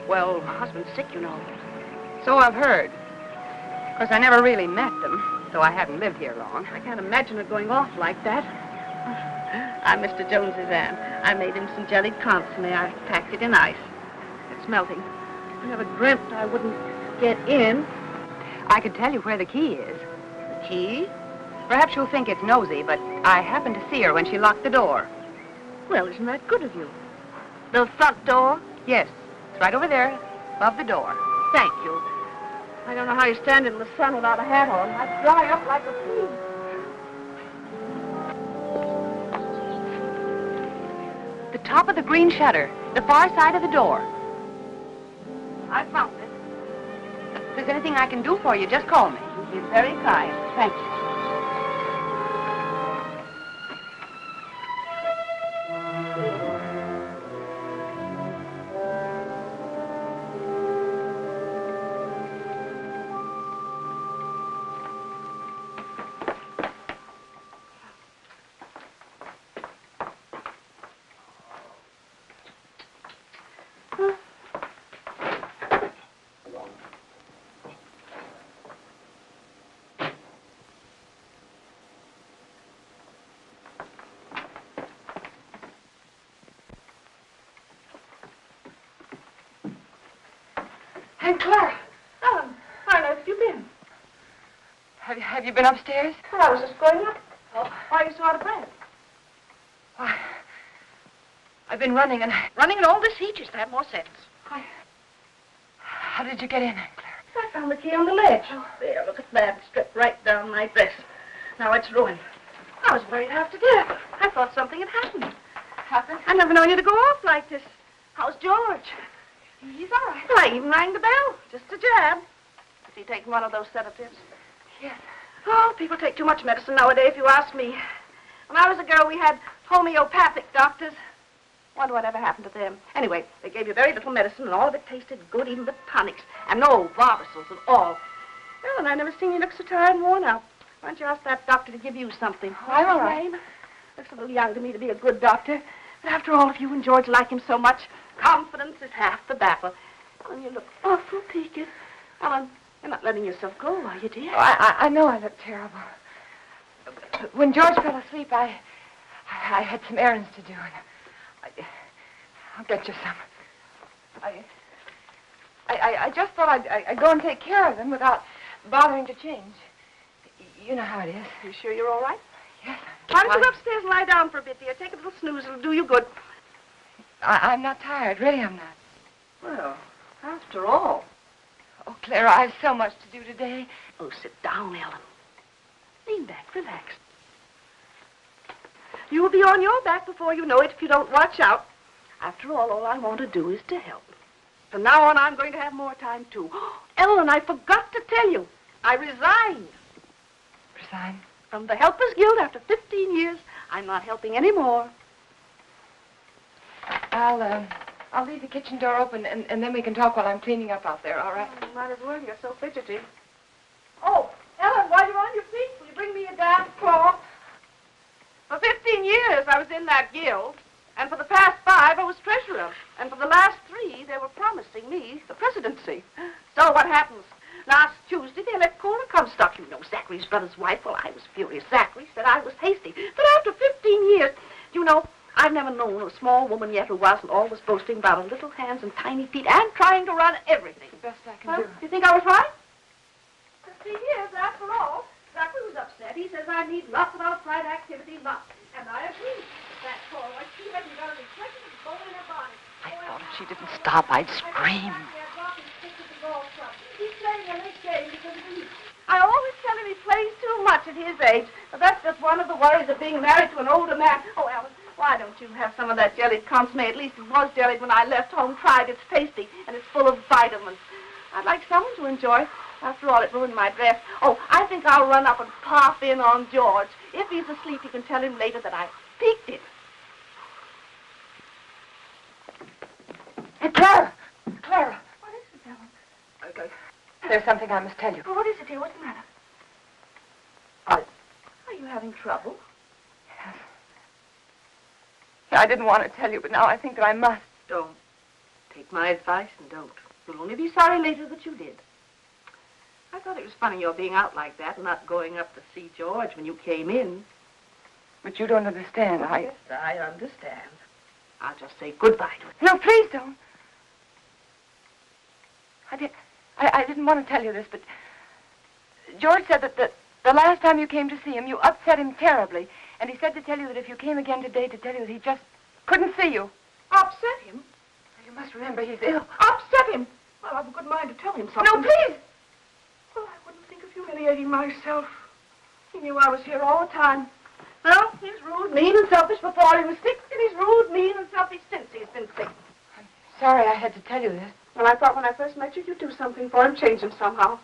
Well, her husband's sick, you know. So I've heard. Of course, I never really met them, though I haven't lived here long. I can't imagine her going off like that. I'm Mr. Jones's aunt. I made him some jellied consomme. I packed it in ice. It's melting. I never dreamt I wouldn't get in. I could tell you where the key is. The key? Perhaps you'll think it's nosy, but I happened to see her when she locked the door. Well, isn't that good of you? The front door? Yes, it's right over there, above the door. Thank you. I don't know how you stand in the sun without a hat on. I'd dry up like a pea. The top of the green shutter, the far side of the door. I found it. If there's anything I can do for you, just call me. You've been very kind. Thank you. Aunt Clara. Ellen, where on earth have you been? Have you been upstairs? Well, I was just going up. Oh, why are you so out of breath? Why, I've been running and... Running in all this heat, you should have more sense. How did you get in, Aunt Clara? I found the key on the ledge. Oh, there, look at that. It's stripped right down my dress. Now it's ruined. I was worried half to death. I thought something had happened. Happened? I never known you to go off like this. How's George? He's all right. Well, I even rang the bell. Just a jab. Is he taking one of those sedatives? Yes. Oh, people take too much medicine nowadays, if you ask me. When I was a girl, we had homeopathic doctors. Wonder what ever happened to them. Anyway, they gave you very little medicine, and all of it tasted good, even the tonics. And no Barbasils at all. Well, and I never seen you look so tired and worn out. Why don't you ask that doctor to give you something? I'm all right. Looks a little young to me to be a good doctor. After all, if you and George like him so much, confidence is half the battle. Ellen, you look awful peaked. Ellen, you're not letting yourself go, are you, dear? Oh, I know I look terrible. When George fell asleep, I had some errands to do, and I'll get you some. I just thought I'd go and take care of them without bothering to change. You know how it is. You sure you're all right? Yes. Why don't you go upstairs and lie down for a bit, dear? Take a little snooze. It'll do you good. I'm not tired. Really, I'm not. Well, after all. Oh, Clara, I have so much to do today. Oh, sit down, Ellen. Lean back. Relax. You will be on your back before you know it if you don't watch out. After all I want to do is to help. From now on, I'm going to have more time, too. Ellen, I forgot to tell you. I resigned. Resign? From the Helpers Guild after 15 years. I'm not helping anymore. I'll leave the kitchen door open, and then we can talk while I'm cleaning up out there, all right? Oh, might as well. You're so fidgety. Oh, Ellen, while you're on your feet, will you bring me a damp cloth? For 15 years, I was in that guild. And for the past 5, I was treasurer. And for the last 3, they were promising me the presidency. So what happens? Last Tuesday, they let Cora Comstock. You know, Zachary's brother's wife. Well, I was furious. Zachary said I was hasty. But after 15 years, you know, I've never known a small woman yet who wasn't always boasting about her little hands and tiny feet and trying to run everything. The best I can do. You think I was right? 15 years, after all. Zachary was upset. He says I need lots of outside activity, lots. And I agree. That Cora, she hasn't got a reflection of bone in her body. I thought if she didn't stop, I'd scream. He's playing a late game because of me. I always tell him he plays too much at his age, but that's just one of the worries of being married to an older man. Oh, Alan, why don't you have some of that jellied consomme? At least it was jellied when I left home. Tried. It's tasty, and it's full of vitamins. I'd like someone to enjoy. After all, it ruined my dress. Oh, I think I'll run up and pop in on George. If he's asleep, you can tell him later that I peeked it. Hey, Clara! Clara! What is it, Ellen? Okay. There's something I must tell you. Oh, what is it, dear? What's the matter? Are you having trouble? Yes. I didn't want to tell you, but now I think that I must. Don't. Take my advice and don't. You'll only be sorry later that you did. I thought it was funny your being out like that and not going up to see George when you came in. But you don't understand. Yes, I understand. I'll just say goodbye to it. No, please don't. I didn't want to tell you this, but George said that the last time you came to see him, you upset him terribly. And he said to tell you that if you came again today, to tell you that he just couldn't see you. Upset him? You must remember he's ill. Upset him? Well, I've a good mind to tell him something. No, please! Well, I wouldn't think of humiliating myself. He knew I was here all the time. Well, he's rude, mean, and selfish before he was sick, and he's rude, mean, and selfish since he's been sick. I'm sorry I had to tell you this. Well, I thought when I first met you, you'd do something for him, change him somehow.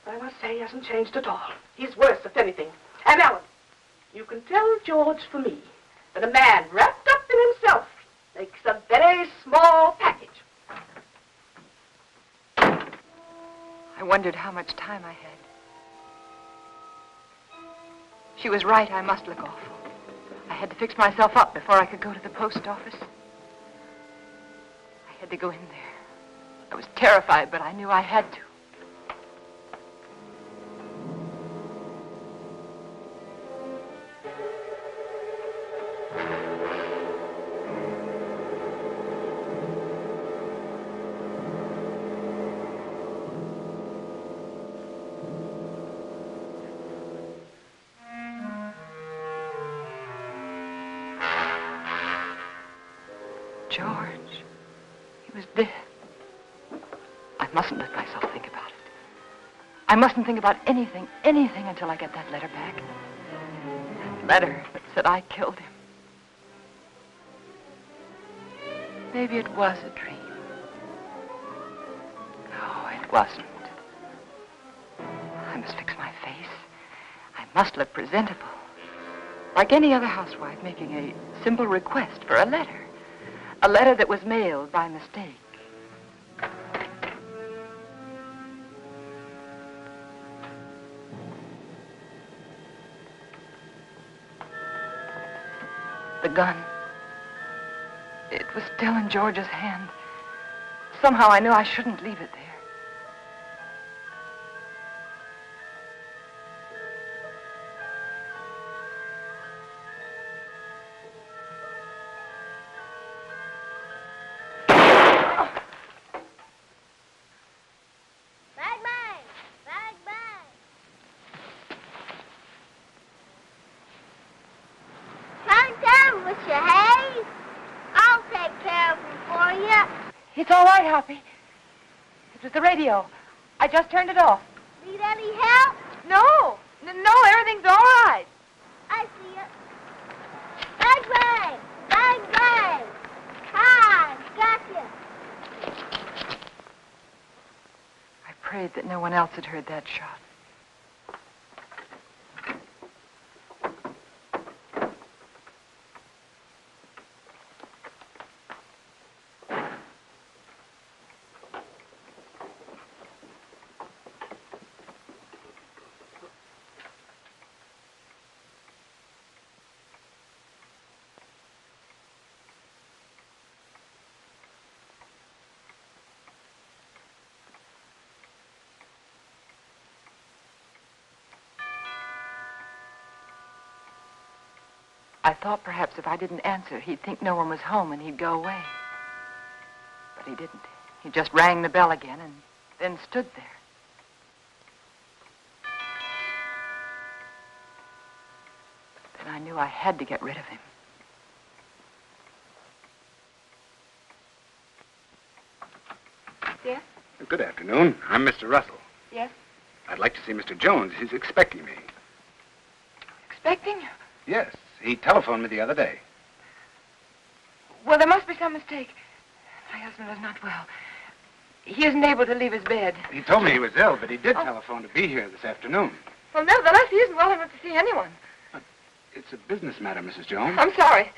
But I must say he hasn't changed at all. He's worse, if anything. And Ellen, you can tell George for me that a man wrapped up in himself makes a very small package. I wondered how much time I had. She was right. I must look awful. I had to fix myself up before I could go to the post office. I had to go in there. I was terrified, but I knew I had to. George, he was dead. I mustn't let myself think about it. I mustn't think about anything until I get that letter back. That letter that said I killed him. Maybe it was a dream. No, it wasn't. I must fix my face. I must look presentable. Like any other housewife making a simple request for a letter. A letter that was mailed by mistake. The gun. It was still in George's hand. Somehow I knew I shouldn't leave it there. It's all right, Hoppy. It was the radio. I just turned it off. Need any help? No, everything's all right. I see it. Bang, bang! Bang, bang! Hi, gotcha. I prayed that no one else had heard that shot. I thought perhaps if I didn't answer, he'd think no one was home and he'd go away. But he didn't. He just rang the bell again and then stood there. Then I knew I had to get rid of him. Yes? Good afternoon. I'm Mr. Russell. Yes? I'd like to see Mr. Jones. He's expecting me. Expecting you? Yes. He telephoned me the other day. Well, there must be some mistake. My husband is not well. He isn't able to leave his bed. He told me he was ill, but he did telephone to be here this afternoon. Well, nevertheless, he isn't well enough to see anyone. But it's a business matter, Mrs. Jones. I'm sorry.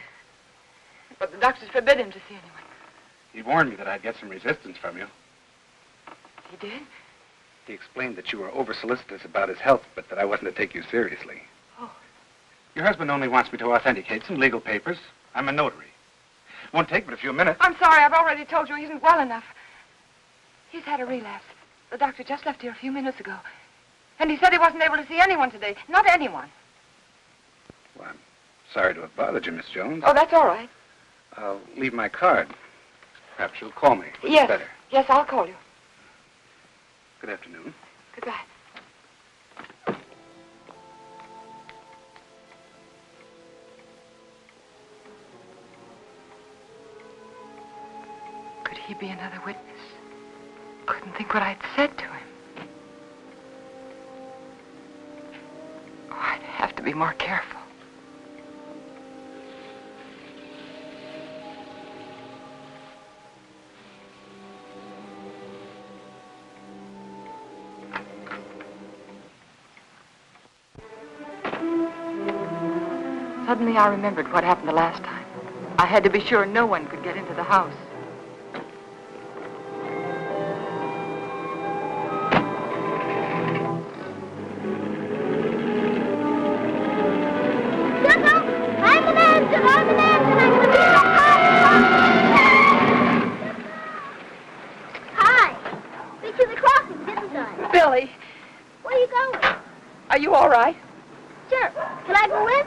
But the doctors forbid him to see anyone. He warned me that I'd get some resistance from you. He did? He explained that you were over-solicitous about his health, but that I wasn't to take you seriously. Oh. Your husband only wants me to authenticate some legal papers. I'm a notary. Won't take but a few minutes. I'm sorry. I've already told you he isn't well enough. He's had a relapse. The doctor just left here a few minutes ago. And he said he wasn't able to see anyone today. Not anyone. Well, I'm sorry to have bothered you, Miss Jones. Oh, that's all right. I'll leave my card. Perhaps you'll call me. Yes. Better. Yes, I'll call you. Good afternoon. Goodbye. Could he be another witness? Couldn't think what I'd said to him. Oh, I'd have to be more careful. Suddenly I remembered what happened the last time. I had to be sure no one could get into the house. Hi. Been to the crossing, didn't I? Billy! Where are you going? Are you all right? Sure. Can I go with?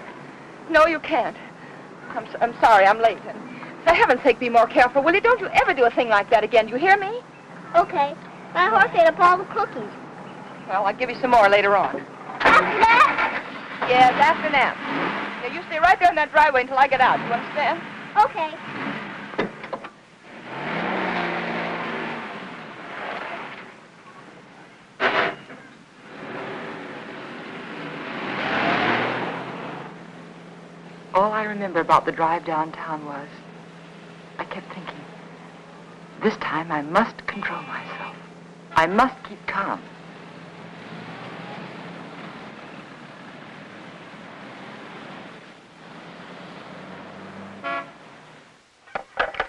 No, you can't. I'm sorry, I'm late. And for heaven's sake, be more careful, will you? Don't you ever do a thing like that again. Do you hear me? Okay. My horse ate up all the cookies. Well, I'll give you some more later on. After that? Yes, after nap. Now, you stay right there in that driveway until I get out. You understand? Okay. All I remember about the drive downtown was I kept thinking, this time I must control myself. I must keep calm.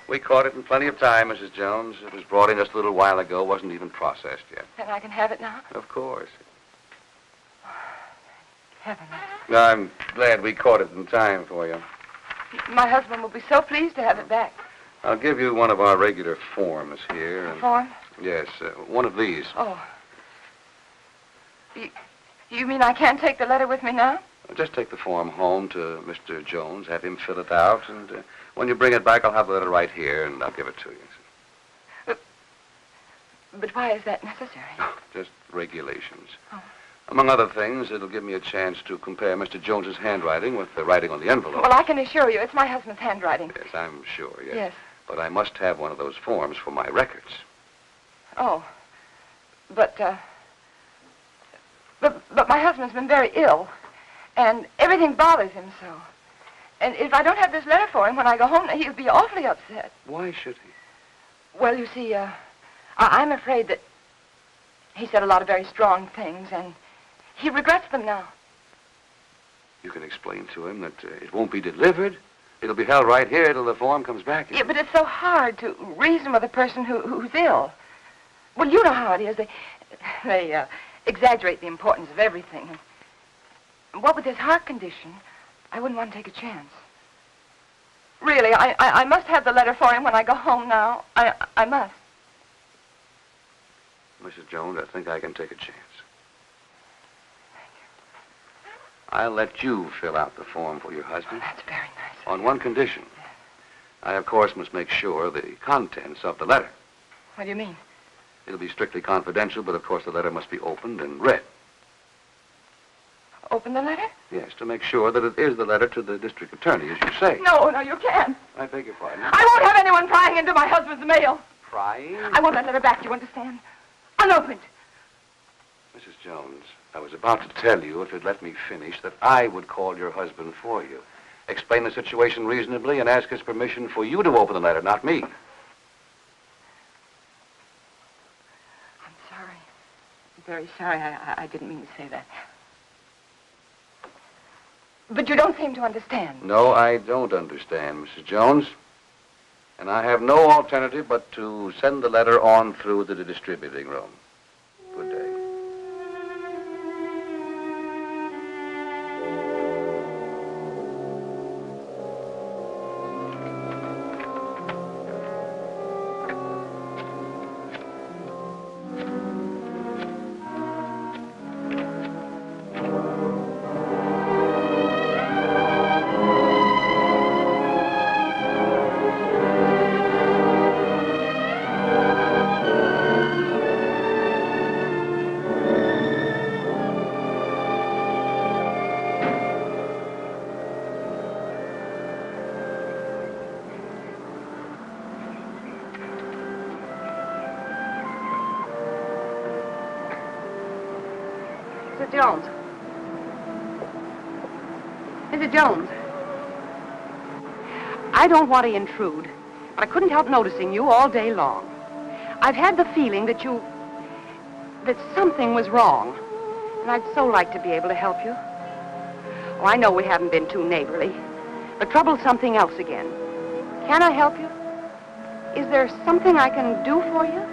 We caught it in plenty of time, Mrs. Jones. It was brought in just a little while ago. Wasn't even processed yet. And I can have it now? Of course. Heavens. I'm glad we caught it in time for you. My husband will be so pleased to have it back. I'll give you one of our regular forms here. A form? Yes, one of these. Oh. You mean I can't take the letter with me now? Just take the form home to Mr. Jones, have him fill it out, and when you bring it back, I'll have the letter right here, and I'll give it to you. But why is that necessary? Just regulations. Oh. Among other things, it'll give me a chance to compare Mr. Jones's handwriting with the writing on the envelope. Well, I can assure you it's my husband's handwriting. Yes, I'm sure, yes. Yes. But I must have one of those forms for my records. Oh. But my husband's been very ill, and everything bothers him so. And if I don't have this letter for him when I go home, he'll be awfully upset. Why should he? Well, you see, I'm afraid that he said a lot of very strong things, and he regrets them now. You can explain to him that it won't be delivered. It'll be held right here till the form comes back. Yeah, but it's so hard to reason with a person who's ill. Well, you know how it is. They exaggerate the importance of everything. And what with his heart condition, I wouldn't want to take a chance. Really, I must have the letter for him when I go home now. I must. Mrs. Jones, I think I can take a chance. I'll let you fill out the form for your husband. Oh, that's very nice. On one condition. I, of course, must make sure the contents of the letter. What do you mean? It'll be strictly confidential, but of course the letter must be opened and read. Open the letter? Yes, to make sure that it is the letter to the district attorney, as you say. No, you can't. I beg your pardon. I won't have anyone prying into my husband's mail. Prying? I want that letter back, you understand? Unopened. Mrs. Jones, I was about to tell you, if you'd let me finish, that I would call your husband for you. Explain the situation reasonably and ask his permission for you to open the letter, not me. I'm sorry. I'm very sorry. I didn't mean to say that. But you don't seem to understand. No, I don't understand, Mrs. Jones. And I have no alternative but to send the letter on through to the distributing room. Good day. Jones. Mrs. Jones. I don't want to intrude, but I couldn't help noticing you all day long. I've had the feeling that something was wrong, and I'd so like to be able to help you. Oh, I know we haven't been too neighborly, but trouble's something else again. Can I help you? Is there something I can do for you?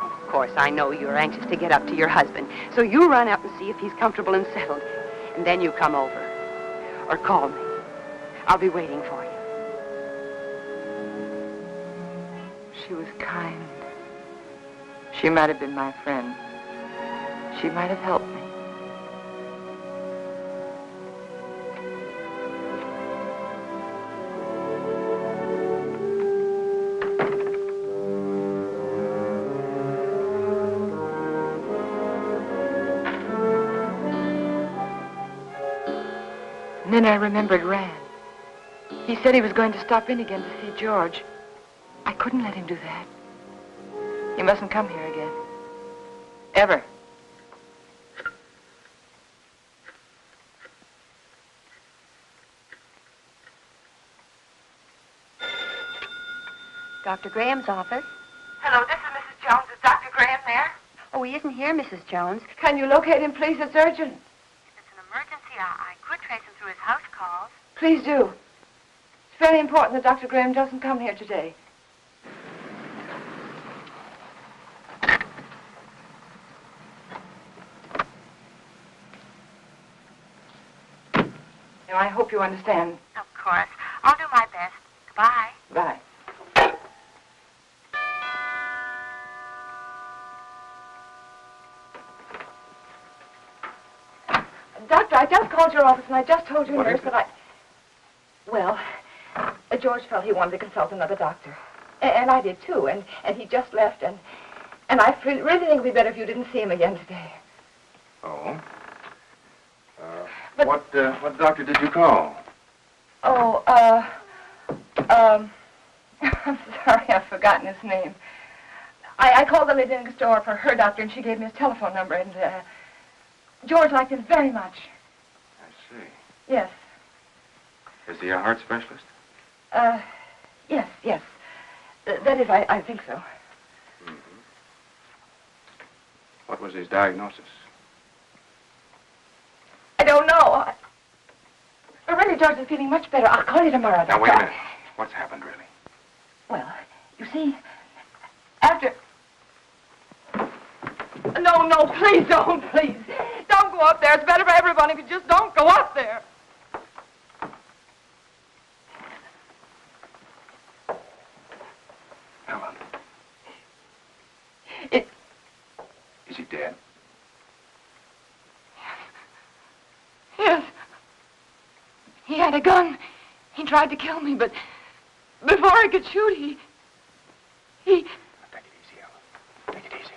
Of course, I know you're anxious to get up to your husband, so you run up and see if he's comfortable and settled, and then you come over. Or call me. I'll be waiting for you. She was kind. She might have been my friend. She might have helped me. And then I remembered Rand. He said he was going to stop in again to see George. I couldn't let him do that. He mustn't come here again. Ever. Dr. Graham's office. Hello, this is Mrs. Jones. Is Dr. Graham there? Oh, he isn't here, Mrs. Jones. Can you locate him, please? It's urgent. If it's an emergency, I could trace him through his house calls. Please do. It's very important that Dr. Graham doesn't come here today. Now, I hope you understand. Of course. I'll do my best. Goodbye. Bye. Doctor, I just called your office and I just told your What nurse is that I... Well, George felt he wanted to consult another doctor. And I did too, and he just left, and I really think it would be better if you didn't see him again today. Oh? What doctor did you call? Oh, I'm sorry, I've forgotten his name. I called the lady next door for her doctor, and she gave me his telephone number, and George liked him very much. I see. Yes. Is he a heart specialist? Yes. That is, I think so. Mm-hmm. What was his diagnosis? I don't know. Really, George is feeling much better. I'll call you tomorrow. Now, wait a minute. What's happened, really? Well, you see, after... No, please don't, please. Don't go up there. It's better for everyone if you just don't go up there. Helen. Is he dead? Yes. He had a gun. He tried to kill me, but before I could shoot, he... Take it easy, Helen. Take it easy.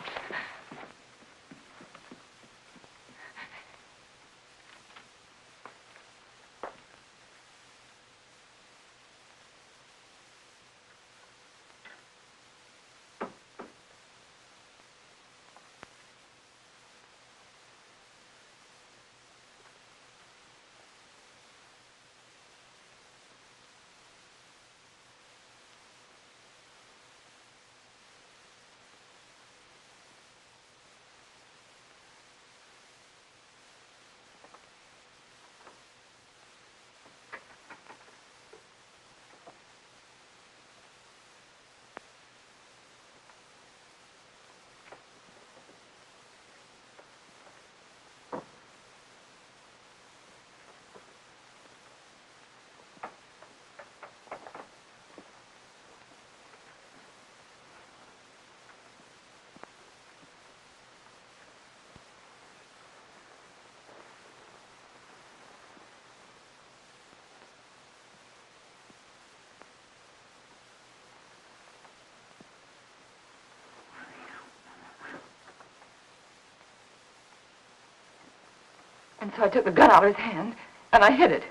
And so I took the gun out of his hand, and I hid it.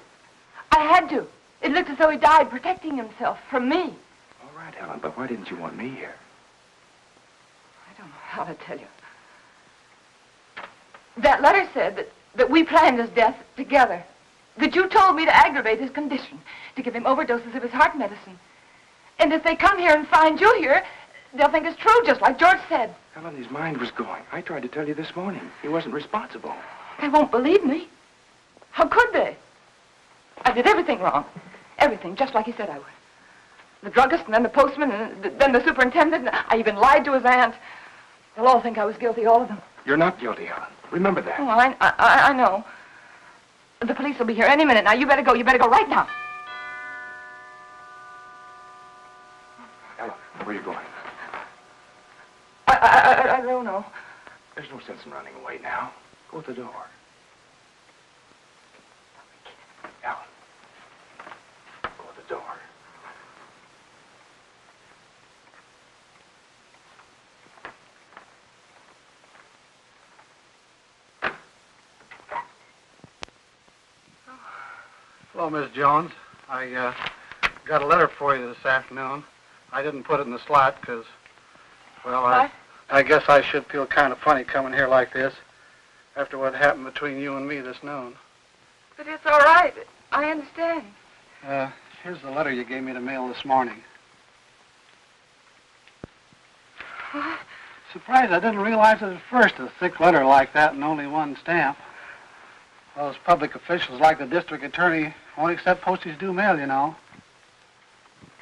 I had to. It looked as though he died protecting himself from me. All right, Helen, but why didn't you want me here? I don't know how to tell you. That letter said that we planned his death together. That you told me to aggravate his condition, to give him overdoses of his heart medicine. And if they come here and find you here, they'll think it's true, just like George said. Helen, his mind was going. I tried to tell you this morning. He wasn't responsible. They won't believe me. How could they? I did everything wrong. Everything, just like he said I would. The druggist, and then the postman, and then the superintendent, and I even lied to his aunt. They'll all think I was guilty, all of them. You're not guilty, Helen. Remember that. Oh, I know. The police will be here any minute now. You better go. You better go right now. Helen, where are you going? I don't know. There's no sense in running away now. Go to the door. Helen. Go to the door. Hello, Miss Jones. I got a letter for you this afternoon. I didn't put it in the slot because, well, I guess I should feel kind of funny coming here like this after what happened between you and me this noon. But it's all right. I understand. Here's the letter you gave me to mail this morning. What? Surprised I didn't realize it at first, a thick letter like that and only one stamp. Those public officials like the district attorney won't accept postage due mail, you know.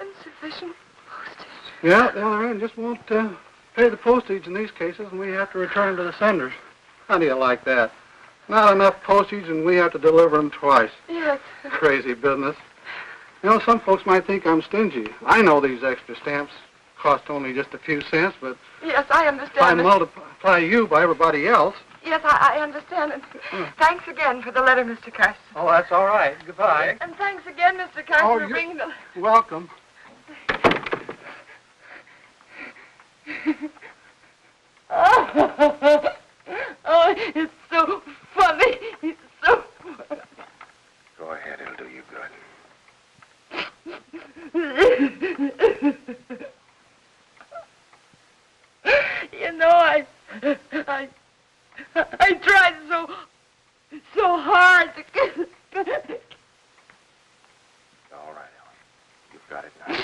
Insufficient postage? Yeah, the other end just won't pay the postage in these cases, and we have to return to the senders. How do you like that? Not enough postage, and we have to deliver them twice. Yes. Crazy business. You know, some folks might think I'm stingy. I know these extra stamps cost only just a few cents, but yes, I understand. if I multiply you by everybody else... Yes, I understand. And thanks again for the letter, Mr. Carson. Oh, that's all right. Goodbye. And thanks again, Mr. Carson, for bringing the... Welcome. Oh, it's so funny. It's so funny. Go ahead, it'll do you good. You know, I tried so hard to get it. All right, Ellen. You've got it now.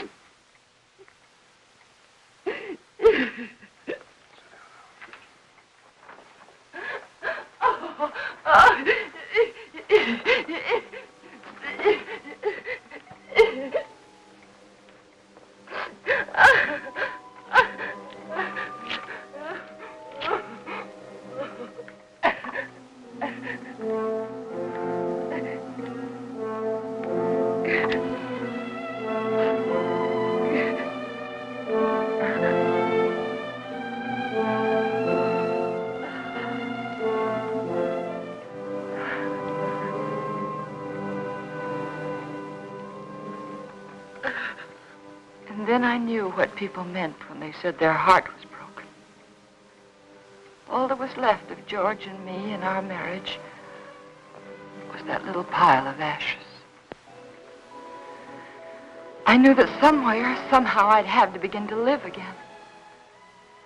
And then I knew what people meant when they said their heart was broken. All that was left of George and me and our marriage was that little pile of ashes. I knew that somewhere, somehow, I'd have to begin to live again.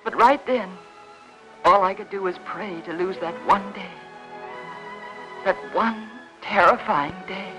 But right then, all I could do was pray to lose that one day. That one terrifying day.